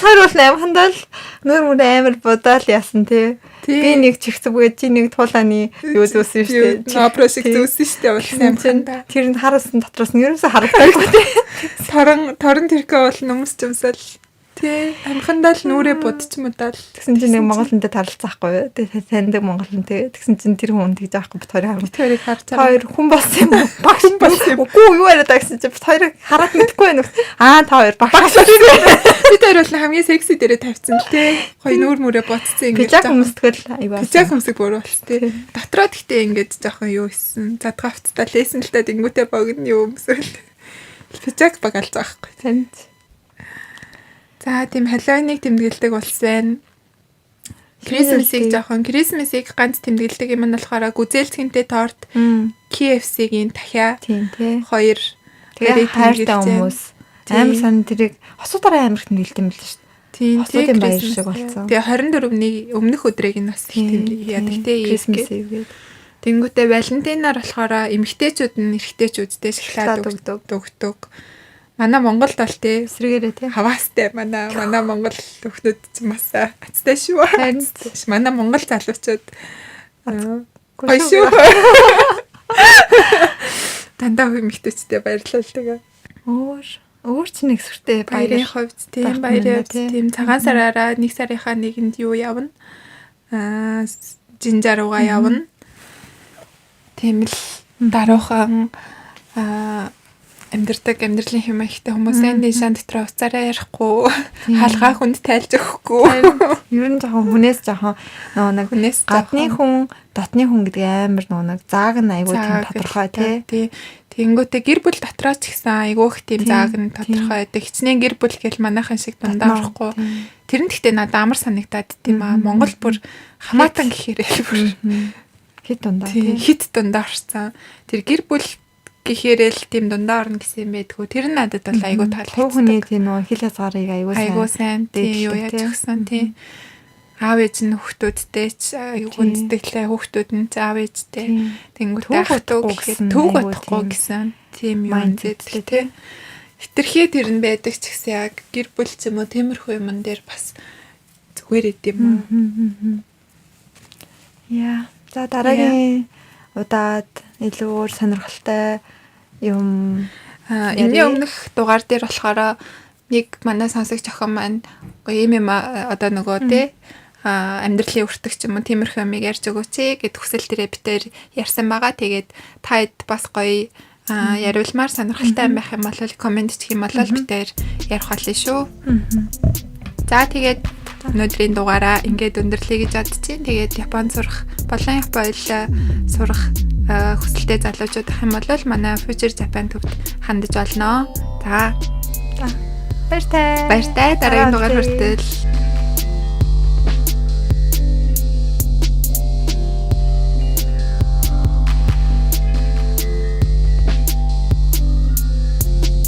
Тэр бол амхандал нүүр мөр амар бодоол яасан тий. Би нэг чихцэвгээ чи нэг туулааны юу зөөсөн шүү дээ. Нобро шиг зөөсөн шүү дээ. Улсын амханда. Тэр нь харуулсан дотроос нь ерөөсө харагдаагүй тий. Торон тэрхээ бол нүмс юмсал тий. Амхандаа л нүрээ будчихмудаа л тэгсэн чинь нэг монголонтой таралцаахгүй юу. Тэгээ таньдаг монголон тэгээ тэгсэн чинь тэр хүн тэгж аахгүй бит хоёрыг харж байгаа. Хоёр хүн болсон юм уу? Багш болсон юм. Үгүй юу яриад гэсэн чинь бит хоёрыг хараад мэдэхгүй байх. Та хоёр багш. Бид хоёр бол хамгийн секси дээрээ тавьсан л тий. Хоёр нүур мүрээ бодсон ингэж жаа хүмүүстгэл аюу. Жаа хүмүүсийг бүр болс тий. Дотроо гэхдээ ингэж жоохон юу исэн. Задгаавцтай лээсэн л та дингүүтээ богино юу өмсөл. Пижак багалж байгаа байхгүй. Танд. За тийм Halloween-ыг тэмдэглэдэг улс байна. Christmas-ыг ганц тэмдэглэдэг юм нь болохоор гүзээлцгэнтэй торт, KFC-гийн дахиа. Тийм тий. Хоёр тэгээ хайртай хүмүүс. Амар сан тэрийг хосуудаараа амирх тэмдэглэдэг юм л шүү дээ. Тийм хосуудын баяр шиг болсон. Тэгээ 24-ний өмнөх өдрийг нь бас яадаг тий. Christmas-ийг. Тэнгүүтээ Валентинаар болохоор эмэгтэйчүүд нь эрэгтэйчүүдтэй шоколад өгдөг. Манай Монголд бол тий эсрэгээрээ тий хаваастай манай Монгол өхнүүд ч бас ацтай шүү. Манай Монгол залуучууд гоё шүү. Дандаа эмэгтэйчтэй баярлалдаг. Өөр ч нэг сүртэй баярын хувьд тийм баярын тийм цагаан сараараа 1 сарынхаа 1-нд юу явна? Жинжар руугаа явна. Тийм л даруухан амьдралын хэмээгтэй хүмүүсийн дэшан дотроо уцаараа ярихгүй хаалгаа хүнд тайлж өгөхгүй. Ер нь жоохон хүнээс жоохон нэг гадны хүн, дотны хүн гэдэг амар нэг зааг нь айгүй тийм тодорхой тий. Тэнгүүтээ гэр бүл дотроос ч гэсэн айгүйх тийм зааг нь тодорхой байдаг. Хичнээн гэр бүл гэл манайхан шиг дундаа орохгүй. Тэр нь гэхдээ надад амар санагдаад тийм аа. Монгол бүр хамаатан гэхээрээ бүр хит дундаа хит дундаа орсон. Тэр гэр бүл гэхээрээ л тийм дундаа орно гэсэн юм байдгүй. Тэр нь надад бол айгүй таалагдсан. Түүний тийм нөө хил хязгаарыг айгүй сайн тийм юу яаж өгсөн тийм. Аав ээж нь хүүхдүүдтэй ч гүндтэглээ хүүхдүүд нь аав ээжтэй. Тэнгүүтээ ах トゥ гэхэд төв батхгүй гэсэн тийм юм зэдлээ тийм. Хитрхээ тэр нь байдаг ч гэсэн яг гэр бүл ч юм уу тиймэрхүү юмн дээр бас зүгээр идэм юм. Яа. За дараагийн удаад илүү өөр сонирхолтой юм энэ өмнөх дугаар дээр болохоор нэг манай сонсогч охин маань ийм одоо нөгөө тий амьдралын өртөгч юм уу тиймэрхүү юмыг ярьж өгөөч гэд хүсэл төрөө битээр ярьсан байгаа. Тэгээд таад бас гоё яриулмаар сонирхолтой юм байх юм бол комент хийх юм бол битээр ярих болно шүү. За тэгээд өнөөдрийн дугаараа ингээд өндөрлөе гэж бодчихин. Тэгээд Япон сурах болон Япон сурах хүсэлтэй залуучууд ах юм бол манай Future Japan төвд хандаж болно. За баяртай дараагийн дугаар хүртэл